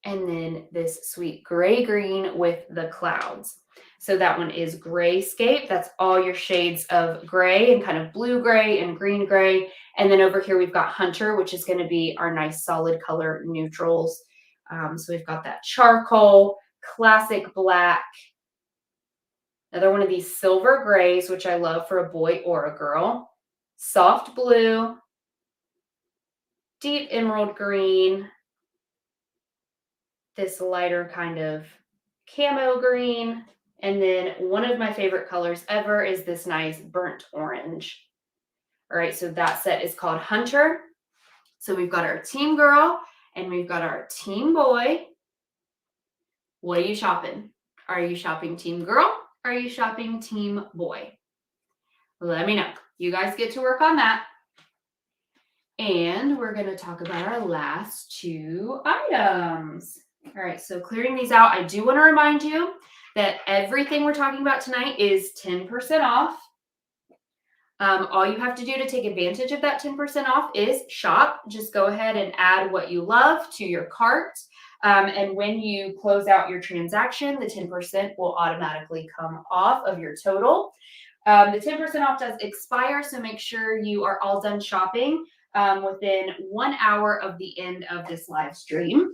And then this sweet gray green with the clouds. So that one is Grayscape. That's all your shades of gray and kind of blue gray and green gray. And then over here, we've got Hunter, which is going to be our nice solid color neutrals. So we've got that charcoal, classic black, another one of these silver grays, which I love for a boy or a girl, soft blue, deep emerald green, this lighter kind of camo green, and then one of my favorite colors ever is this nice burnt orange. All right, so that set is called Hunter. So we've got our Team Girl and we've got our Team Boy. What are you shopping? Are you shopping Team Girl? Or are you shopping Team Boy? Let me know. You guys get to work on that. And we're going to talk about our last two items. All right, so clearing these out, I do want to remind you that everything we're talking about tonight is 10% off. All you have to do to take advantage of that 10% off is shop. Just go ahead and add what you love to your cart. And when you close out your transaction, the 10% will automatically come off of your total. The 10% off does expire, so make sure you are all done shopping within 1 hour of the end of this live stream.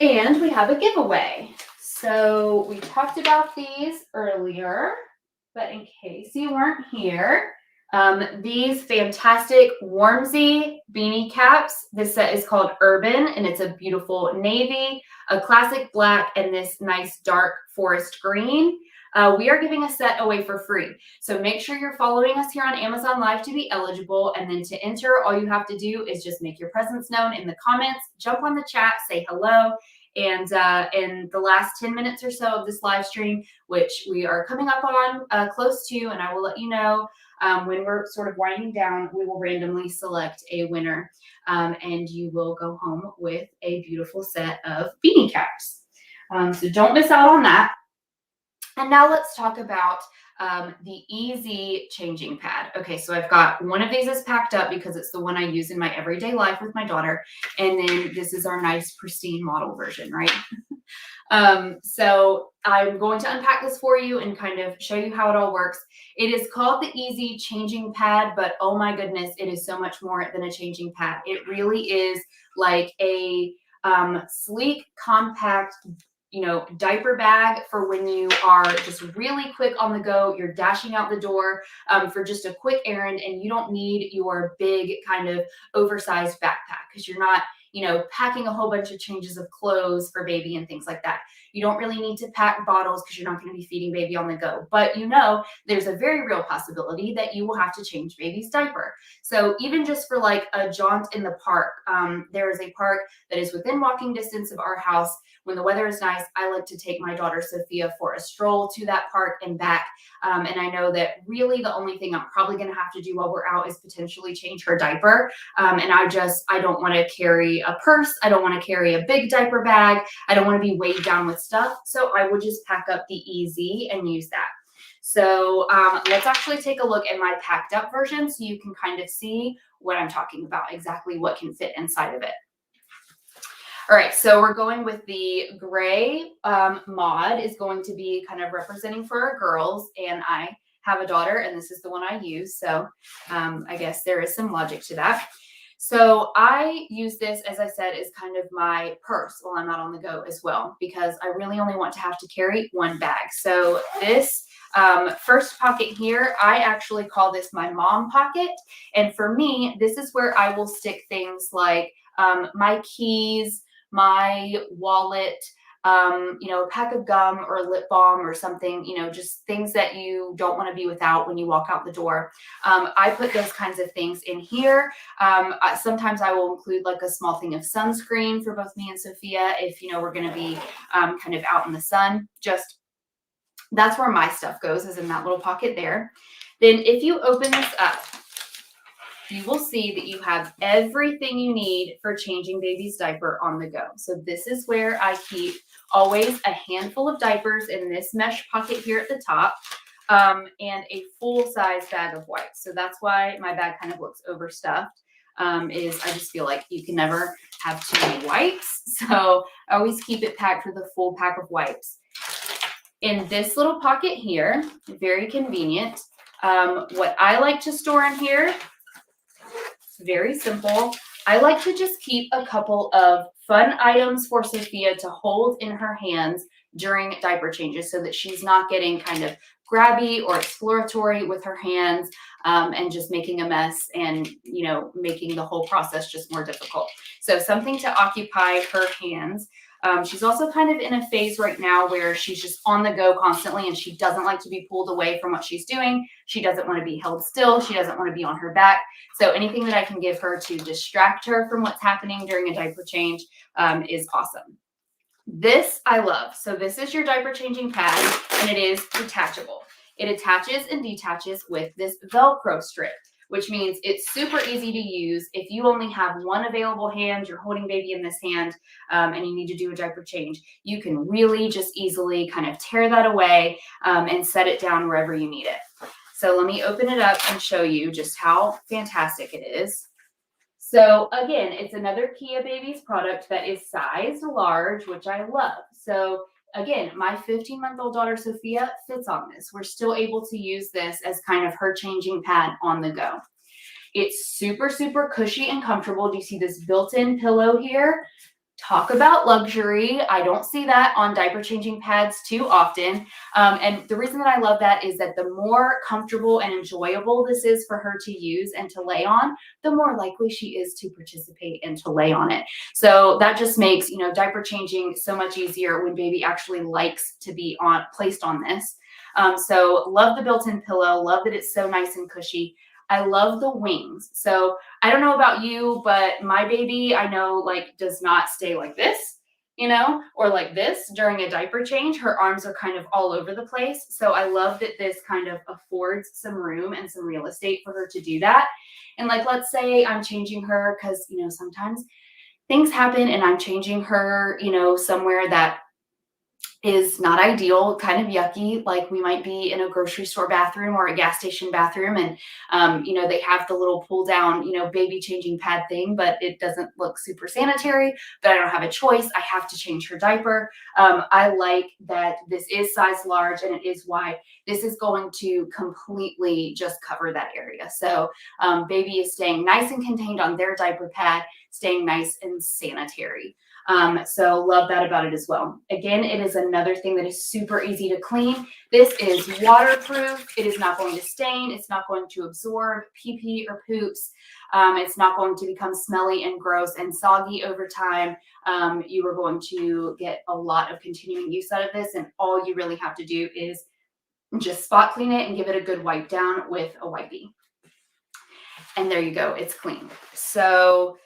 And we have a giveaway. So we talked about these earlier, but in case you weren't here, these fantastic Warmzy Beanie Caps. This set is called Urban, and it's a beautiful navy, a classic black, and this nice dark forest green. we are giving a set away for free. So make sure you're following us here on Amazon Live to be eligible. And then to enter, all you have to do is just make your presence known in the comments, jump on the chat, say hello. And in the last 10 minutes or so of this live stream, which we are coming up on close to, and I will let you know when we're sort of winding down, we will randomly select a winner, and you will go home with a beautiful set of beanie caps. So don't miss out on that. And now let's talk about the easy changing pad. Okay, so I've got one of these is packed up because it's the one I use in my everyday life with my daughter. And then this is our nice pristine model version, right? So I'm going to unpack this for you and kind of show you how it all works. It is called the Easy Changing Pad, but oh my goodness, it is so much more than a changing pad. It really is like a sleek, compact, diaper bag for when you are just really quick on the go. You're dashing out the door for just a quick errand, and you don't need your big kind of oversized backpack because you're not, packing a whole bunch of changes of clothes for baby and things like that. You don't really need to pack bottles because you're not going to be feeding baby on the go. But there's a very real possibility that you will have to change baby's diaper. So even just for like a jaunt in the park, there is a park that is within walking distance of our house. When the weather is nice, I like to take my daughter Sophia for a stroll to that park and back. And I know that really the only thing I'm probably going to have to do while we're out is potentially change her diaper. And I don't want to carry a purse. I don't want to carry a big diaper bag. I don't want to be weighed down with stuff. So I would just pack up the Easy and use that. So let's actually take a look at my packed up version so you can kind of see what I'm talking about, exactly what can fit inside of it. All right, so we're going with the gray mod is going to be kind of representing for our girls, and I have a daughter, and this is the one I use, so I guess there is some logic to that. So I use this, as I said, as kind of my purse while I'm out on the go as well, because I really only want to have to carry one bag. So this first pocket here, I actually call this my mom pocket, and for me, this is where I will stick things like my keys, my wallet, a pack of gum or lip balm or something, just things that you don't want to be without when you walk out the door. I put those kinds of things in here. Sometimes I will include like a small thing of sunscreen for both me and Sophia if, we're going to be kind of out in the sun. Just that's where my stuff goes, is in that little pocket there. Then if you open this up, you will see that you have everything you need for changing baby's diaper on the go. So this is where I keep always a handful of diapers in this mesh pocket here at the top, and a full-size bag of wipes. So that's why my bag kind of looks overstuffed, is I just feel like you can never have too many wipes. So I always keep it packed with a full pack of wipes. In this little pocket here, very convenient. What I like to store in here, very simple. I like to just keep a couple of fun items for Sophia to hold in her hands during diaper changes so that she's not getting kind of grabby or exploratory with her hands and just making a mess and, making the whole process just more difficult. So something to occupy her hands. She's also kind of in a phase right now where she's just on the go constantly, and she doesn't like to be pulled away from what she's doing. She doesn't want to be held still. She doesn't want to be on her back. So anything that I can give her to distract her from what's happening during a diaper change is awesome. This I love. So this is your diaper changing pad, and it is detachable. It attaches and detaches with this Velcro strip, which means it's super easy to use. If you only have one available hand, you're holding baby in this hand, and you need to do a diaper change, you can really just easily kind of tear that away and set it down wherever you need it. So let me open it up and show you just how fantastic it is. So again, it's another Kia Babies product that is size large, which I love. So again, my 15-month-old daughter, Sophia, fits on this. We're still able to use this as kind of her changing pad on the go. It's super, super cushy and comfortable. Do you see this built-in pillow here? Talk about luxury. I don't see that on diaper changing pads too often. And the reason that I love that is that the more comfortable and enjoyable this is for her to use and to lay on, the more likely she is to participate and to lay on it. So that just makes, diaper changing so much easier when baby actually likes to be placed on this. So love the built-in pillow. Love that it's so nice and cushy. I love the wings. So I don't know about you, but my baby, I know, like, does not stay like this, you know, or like this during a diaper change. Her arms are kind of all over the place. So I love that this kind of affords some room and some real estate for her to do that. And like, let's say I'm changing her because, you know, sometimes things happen and I'm changing her, you know, somewhere that is not ideal, kind of yucky. Like we might be in a grocery store bathroom or a gas station bathroom, and you know, they have the little pull down, you know, baby changing pad thing, but it doesn't look super sanitary. But I don't have a choice. I have to change her diaper. I like that this is size large and it is wide. This is going to completely just cover that area. So baby is staying nice and contained on their diaper pad, staying nice and sanitary. So love that about it as well. Again, it is another thing that is super easy to clean. This is waterproof. It is not going to stain. It's not going to absorb pee-pee or poops. It's not going to become smelly and gross and soggy over time. You are going to get a lot of continuing use out of this, and all you really have to do is just spot clean it and give it a good wipe down with a wipey. And there you go. It's clean. So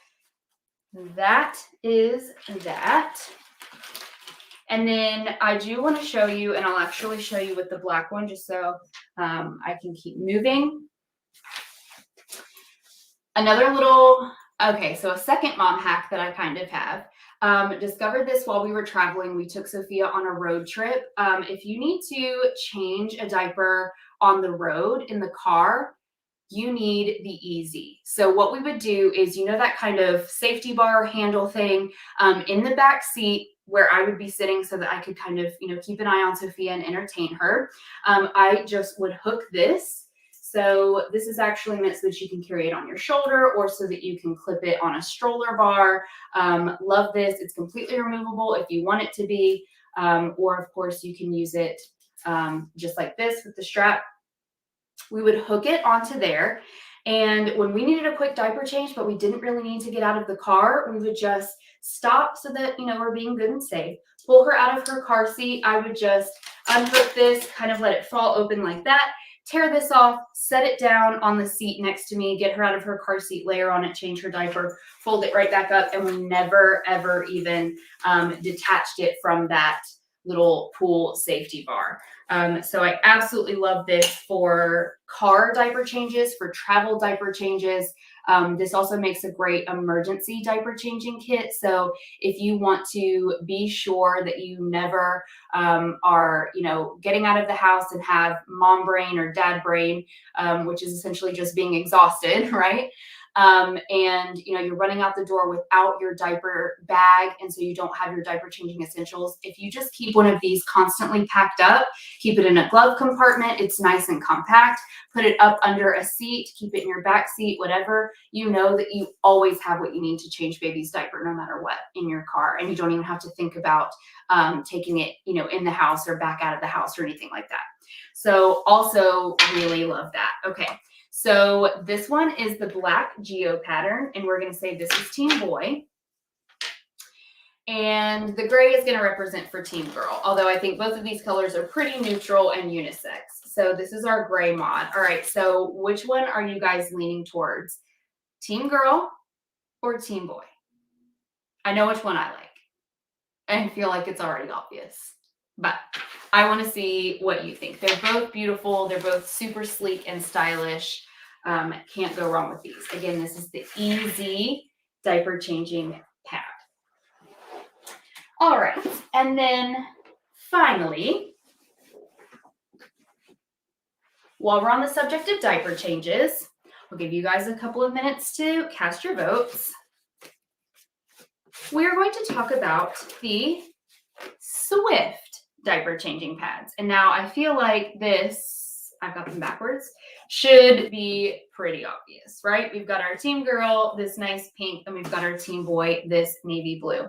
that is that. And then I do want to show you, and I'll actually show you with the black one just so I can keep moving. Another little, okay, so a second mom hack that I kind of have. Discovered this while we were traveling. We took Sophia on a road trip. If you need to change a diaper on the road in the car, you need the easy. So what we would do is, you know, that kind of safety bar handle thing in the back seat where I would be sitting so that I could kind of, you know, keep an eye on Sophia and entertain her. I just would hook this. So this is actually meant so that you can carry it on your shoulder or so that you can clip it on a stroller bar. Love this. It's completely removable if you want it to be, or of course you can use it just like this with the strap. We would hook it onto there. And when we needed a quick diaper change, but we didn't really need to get out of the car, we would just stop so that, you know, we're being good and safe. Pull her out of her car seat. I would just unhook this, kind of let it fall open like that, tear this off, set it down on the seat next to me, get her out of her car seat, layer on it, change her diaper, fold it right back up. And we never, ever even detached it from that little pool safety bar. So I absolutely love this for car diaper changes, for travel diaper changes. This also makes a great emergency diaper changing kit. So if you want to be sure that you never are, you know, getting out of the house and have mom brain or dad brain, which is essentially just being exhausted, right? And you know, you're running out the door without your diaper bag, and so you don't have your diaper changing essentials. If you just keep one of these constantly packed up, keep it in a glove compartment, it's nice and compact, put it up under a seat, keep it in your back seat, whatever, you know that you always have what you need to change baby's diaper no matter what in your car, and you don't even have to think about taking it, you know, in the house or back out of the house or anything like that. So also really love that. Okay. So this one is the black Geo Pattern, and we're going to say this is Team Boy. And the gray is going to represent for Team Girl, although I think both of these colors are pretty neutral and unisex. So this is our gray mod. All right, so which one are you guys leaning towards? Team Girl or Team Boy? I know which one I like. I feel like it's already obvious, but I want to see what you think. They're both beautiful. They're both super sleek and stylish. Can't go wrong with these. Again, this is the Easy Diaper Changing Pad. All right, and then finally, while we're on the subject of diaper changes, we'll give you guys a couple of minutes to cast your votes. We're going to talk about the Swift diaper changing pads. And now I feel like this, I've got them backwards, should be pretty obvious, right? We've got our Team Girl, this nice pink, and we've got our Team Boy, this navy blue.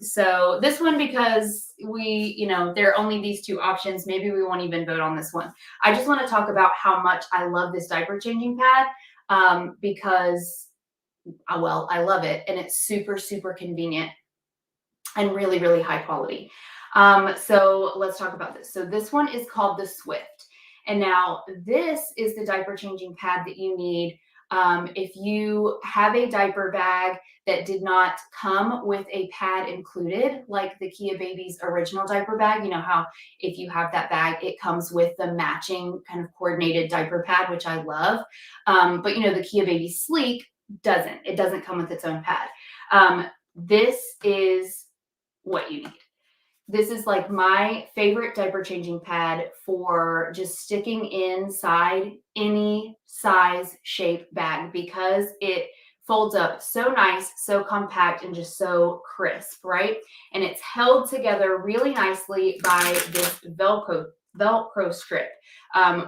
So this one, because we, you know, there are only these two options, maybe we won't even vote on this one. I just want to talk about how much I love this diaper changing pad because, well, I love it, and it's super, super convenient and really, really high quality. So let's talk about this. So this one is called the Swift. And now this is the diaper changing pad that you need if you have a diaper bag that did not come with a pad included, like the Kia Baby's original diaper bag. You know how if you have that bag, it comes with the matching kind of coordinated diaper pad, which I love. But you know, the Kia Baby Sleek doesn't. It doesn't come with its own pad. This is what you need. This is like my favorite diaper changing pad for just sticking inside any size, shape bag because it folds up so nice, so compact, and just so crisp, right? And it's held together really nicely by this Velcro strip,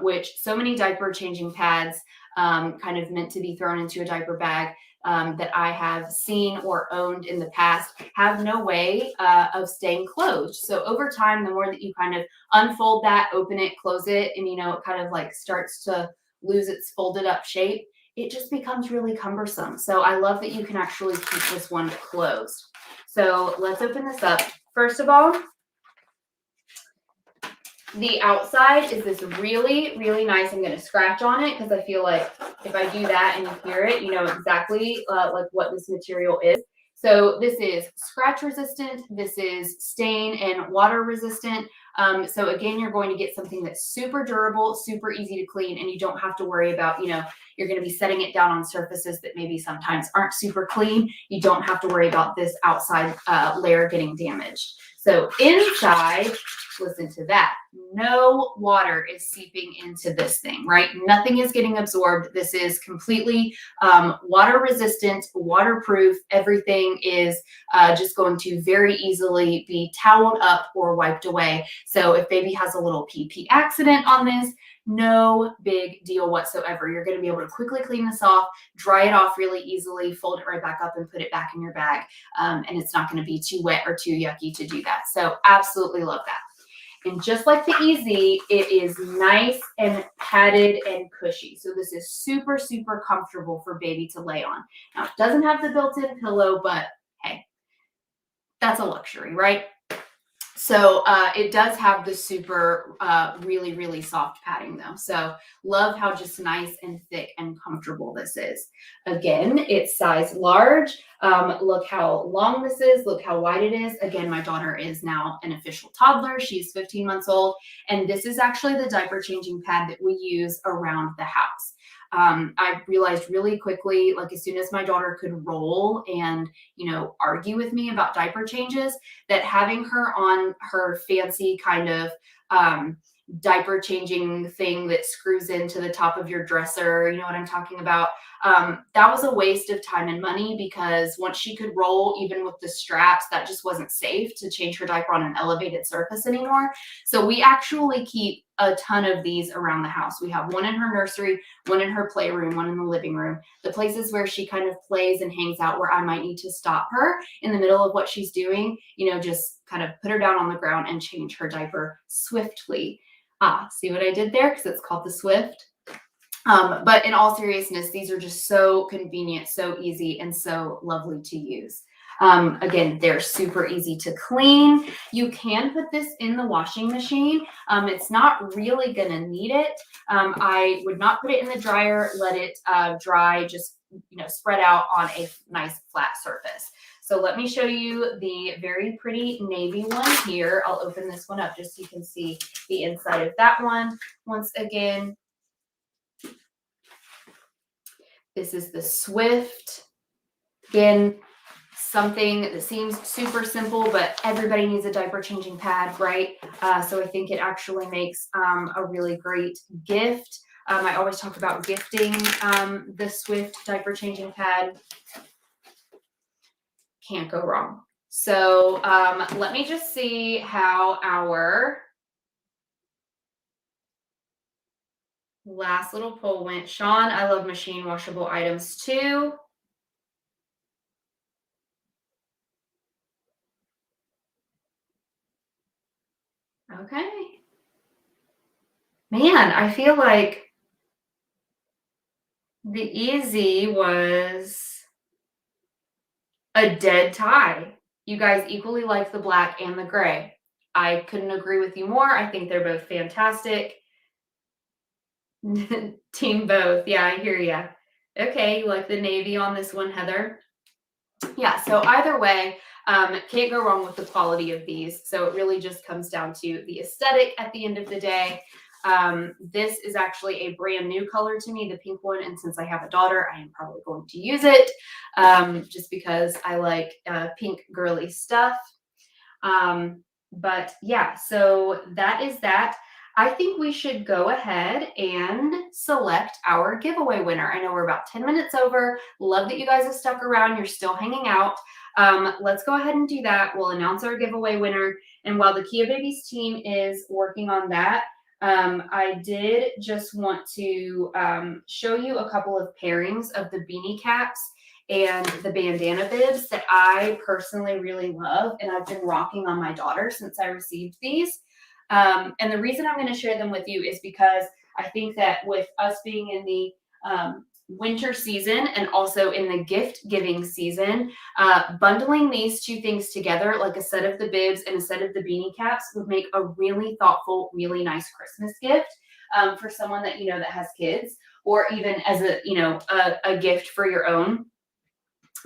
which so many diaper changing pads kind of meant to be thrown into a diaper bag that I have seen or owned in the past have no way of staying closed. So over time, the more that you kind of unfold that, open it, close it, and you know, it kind of like starts to lose its folded up shape, it just becomes really cumbersome. So I love that you can actually keep this one closed. So let's open this up. First of all, the outside is this really, really nice. I'm going to scratch on it because I feel like if I do that and you hear it, you know exactly like what this material is. So this is scratch resistant. This is stain and water resistant. So again, you're going to get something that's super durable, super easy to clean, and you don't have to worry about, you know, you're going to be setting it down on surfaces that maybe sometimes aren't super clean. You don't have to worry about this outside layer getting damaged. So inside, listen to that. No water is seeping into this thing, right? Nothing is getting absorbed. This is completely water resistant, waterproof. Everything is just going to very easily be toweled up or wiped away. So if baby has a little pee accident on this, no big deal whatsoever. You're going to be able to quickly clean this off, dry it off really easily, fold it right back up and put it back in your bag. And it's not going to be too wet or too yucky to do that. So absolutely love that. And just like the Easy, it is nice and padded and cushy. So this is super, super comfortable for baby to lay on. Now, it doesn't have the built-in pillow, but hey, that's a luxury, right? So it does have the super, really, really soft padding though. So love how just nice and thick and comfortable this is. Again, it's size large. Look how long this is. Look how wide it is. Again, my daughter is now an official toddler. She's 15 months old. And this is actually the diaper changing pad that we use around the house. I realized really quickly, like as soon as my daughter could roll and, you know, argue with me about diaper changes, that having her on her fancy kind of diaper changing thing that screws into the top of your dresser, you know what I'm talking about? That was a waste of time and money because once she could roll, even with the straps, that just wasn't safe to change her diaper on an elevated surface anymore. So we actually keep a ton of these around the house. We have one in her nursery, one in her playroom, one in the living room, the places where she kind of plays and hangs out where I might need to stop her in the middle of what she's doing, you know, just kind of put her down on the ground and change her diaper swiftly. See what I did there? Because it's called the Swift. But in all seriousness, these are just so convenient, so easy, and so lovely to use. Again, they're super easy to clean. You can put this in the washing machine. It's not really going to need it. I would not put it in the dryer. Let it dry, just, you know, spread out on a nice flat surface. So let me show you the very pretty navy one here. I'll open this one up just so you can see the inside of that one. Once again, this is the Swift. Again, something that seems super simple, but everybody needs a diaper changing pad, right? So I think it actually makes a really great gift. I always talk about gifting the Swift diaper changing pad. Can't go wrong. So let me just see how our last little poll went. Sean, I love machine washable items too. Okay. Man, I feel like the Easy was a dead tie. You guys equally like the black and the gray. I couldn't agree with you more. I think they're both fantastic. Team both. Yeah, I hear ya. Okay, you like the navy on this one, Heather? Yeah, so either way, can't go wrong with the quality of these. So it really just comes down to the aesthetic at the end of the day. This is actually a brand new color to me, the pink one. And since I have a daughter, I am probably going to use it just because I like pink girly stuff. But yeah, so that is that. I think we should go ahead and select our giveaway winner. I know we're about 10 minutes over. Love that you guys have stuck around. You're still hanging out. Let's go ahead and do that. We'll announce our giveaway winner. And while the Kia Babies team is working on that, I did just want to show you a couple of pairings of the Beanie Caps and the Bandana Bibs that I personally really love, and I've been rocking on my daughter since I received these. And the reason I'm going to share them with you is because I think that with us being in the winter season and also in the gift giving season, bundling these two things together, like a set of the bibs and a set of the Beanie Caps, would make a really thoughtful, really nice Christmas gift for someone that you know that has kids, or even as a gift for your own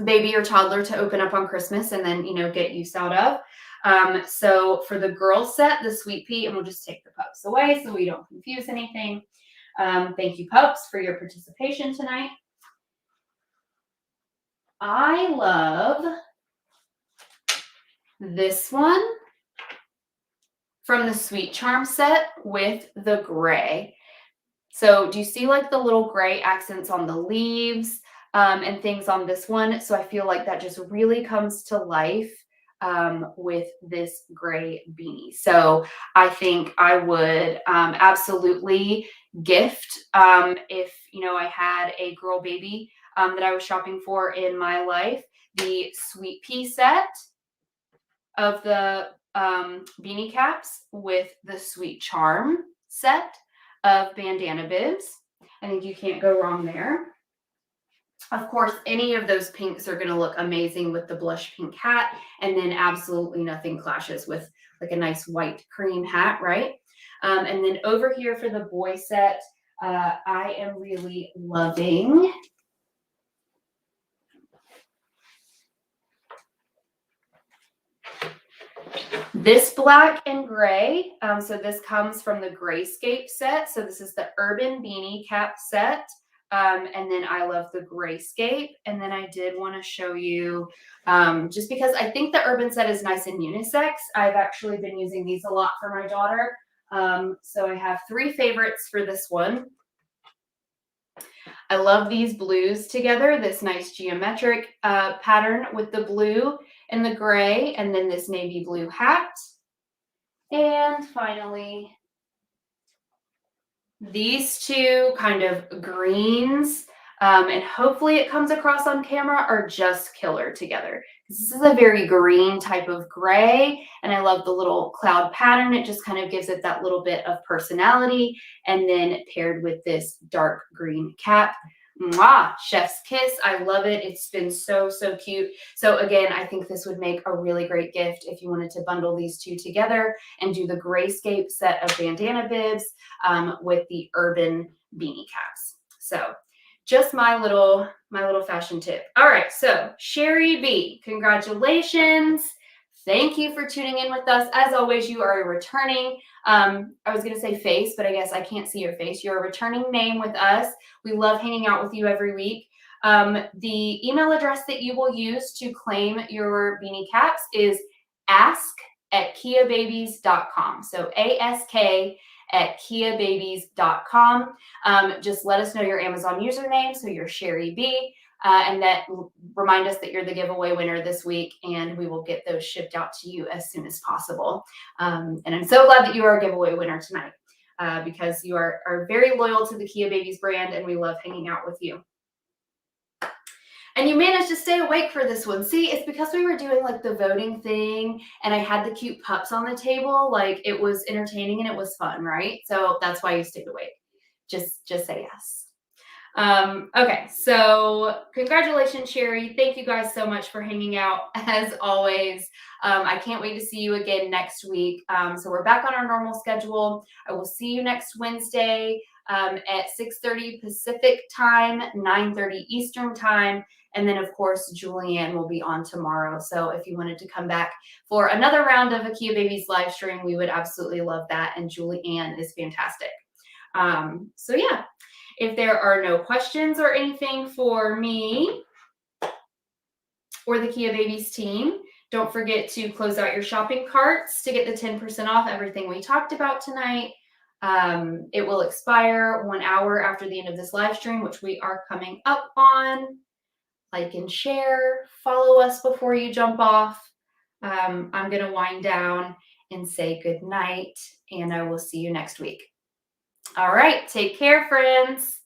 baby or toddler to open up on Christmas and then, get use out of. So for the girls set, the Sweet Pea, and we'll just take the pups away so we don't confuse anything. Thank you, pups, for your participation tonight. I love this one from the Sweet Charm set with the gray. So do you see like the little gray accents on the leaves and things on this one? So I feel like that just really comes to life with this gray beanie. So I think I would absolutely gift if, I had a girl baby that I was shopping for in my life, the Sweet Pea set of the Beanie Caps with the Sweet Charm set of Bandana Bibs. I think you can't go wrong there. Of course, any of those pinks are going to look amazing with the blush pink hat, and then absolutely nothing clashes with like a nice white cream hat, right? And then over here for the boy set, I am really loving this black and gray. So this comes from the Grayscape set. So this is the Urban Beanie Cap set. And then I love the Grayscape. And then I did want to show you, just because I think the Urban set is nice and unisex. I've actually been using these a lot for my daughter. So I have 3 favorites for this one. I love these blues together, this nice geometric pattern with the blue and the gray, and then this navy blue hat. And finally, these 2 kind of greens, and hopefully it comes across on camera, are just killer together. This is a very green type of gray, and I love the little cloud pattern. It just kind of gives it that little bit of personality, and then paired with this dark green cap. Mwah, chef's kiss. I love it. It's been so, so cute. So again, I think this would make a really great gift if you wanted to bundle these 2 together and do the Grayscape set of Bandana Bibs with the Urban Beanie Caps. So just my little fashion tip. All right, so Sherry B, congratulations. Thank you for tuning in with us. As always, you are a returning, I was going to say face, but I guess I can't see your face. You're a returning name with us. We love hanging out with you every week. The email address that you will use to claim your Beanie Caps is ask@kiababies.com. So ask@kiababies.com. Just let us know your Amazon username, so you're Sherry B, and that remind us that you're the giveaway winner this week, and we will get those shipped out to you as soon as possible. And I'm so glad that you are a giveaway winner tonight because you are very loyal to the Kia Babies brand, and we love hanging out with you. And you managed to stay awake for this one. See, it's because we were doing like the voting thing and I had the cute pups on the table. Like it was entertaining and it was fun, right? So that's why you stayed awake. Just say yes. Okay, so congratulations, Sherry. Thank you guys so much for hanging out as always. I can't wait to see you again next week. So we're back on our normal schedule. I will see you next Wednesday at 6:30 Pacific time, 9:30 Eastern time. And then, of course, Julianne will be on tomorrow. So if you wanted to come back for another round of Akia Babies live stream, we would absolutely love that. And Julianne is fantastic. So yeah, if there are no questions or anything for me or the Kia Babies team, don't forget to close out your shopping carts to get the 10% off everything we talked about tonight. It will expire 1 hour after the end of this live stream, which we are coming up on. Like and share, follow us before you jump off. I'm going to wind down and say good night, and I will see you next week. All right, take care, friends.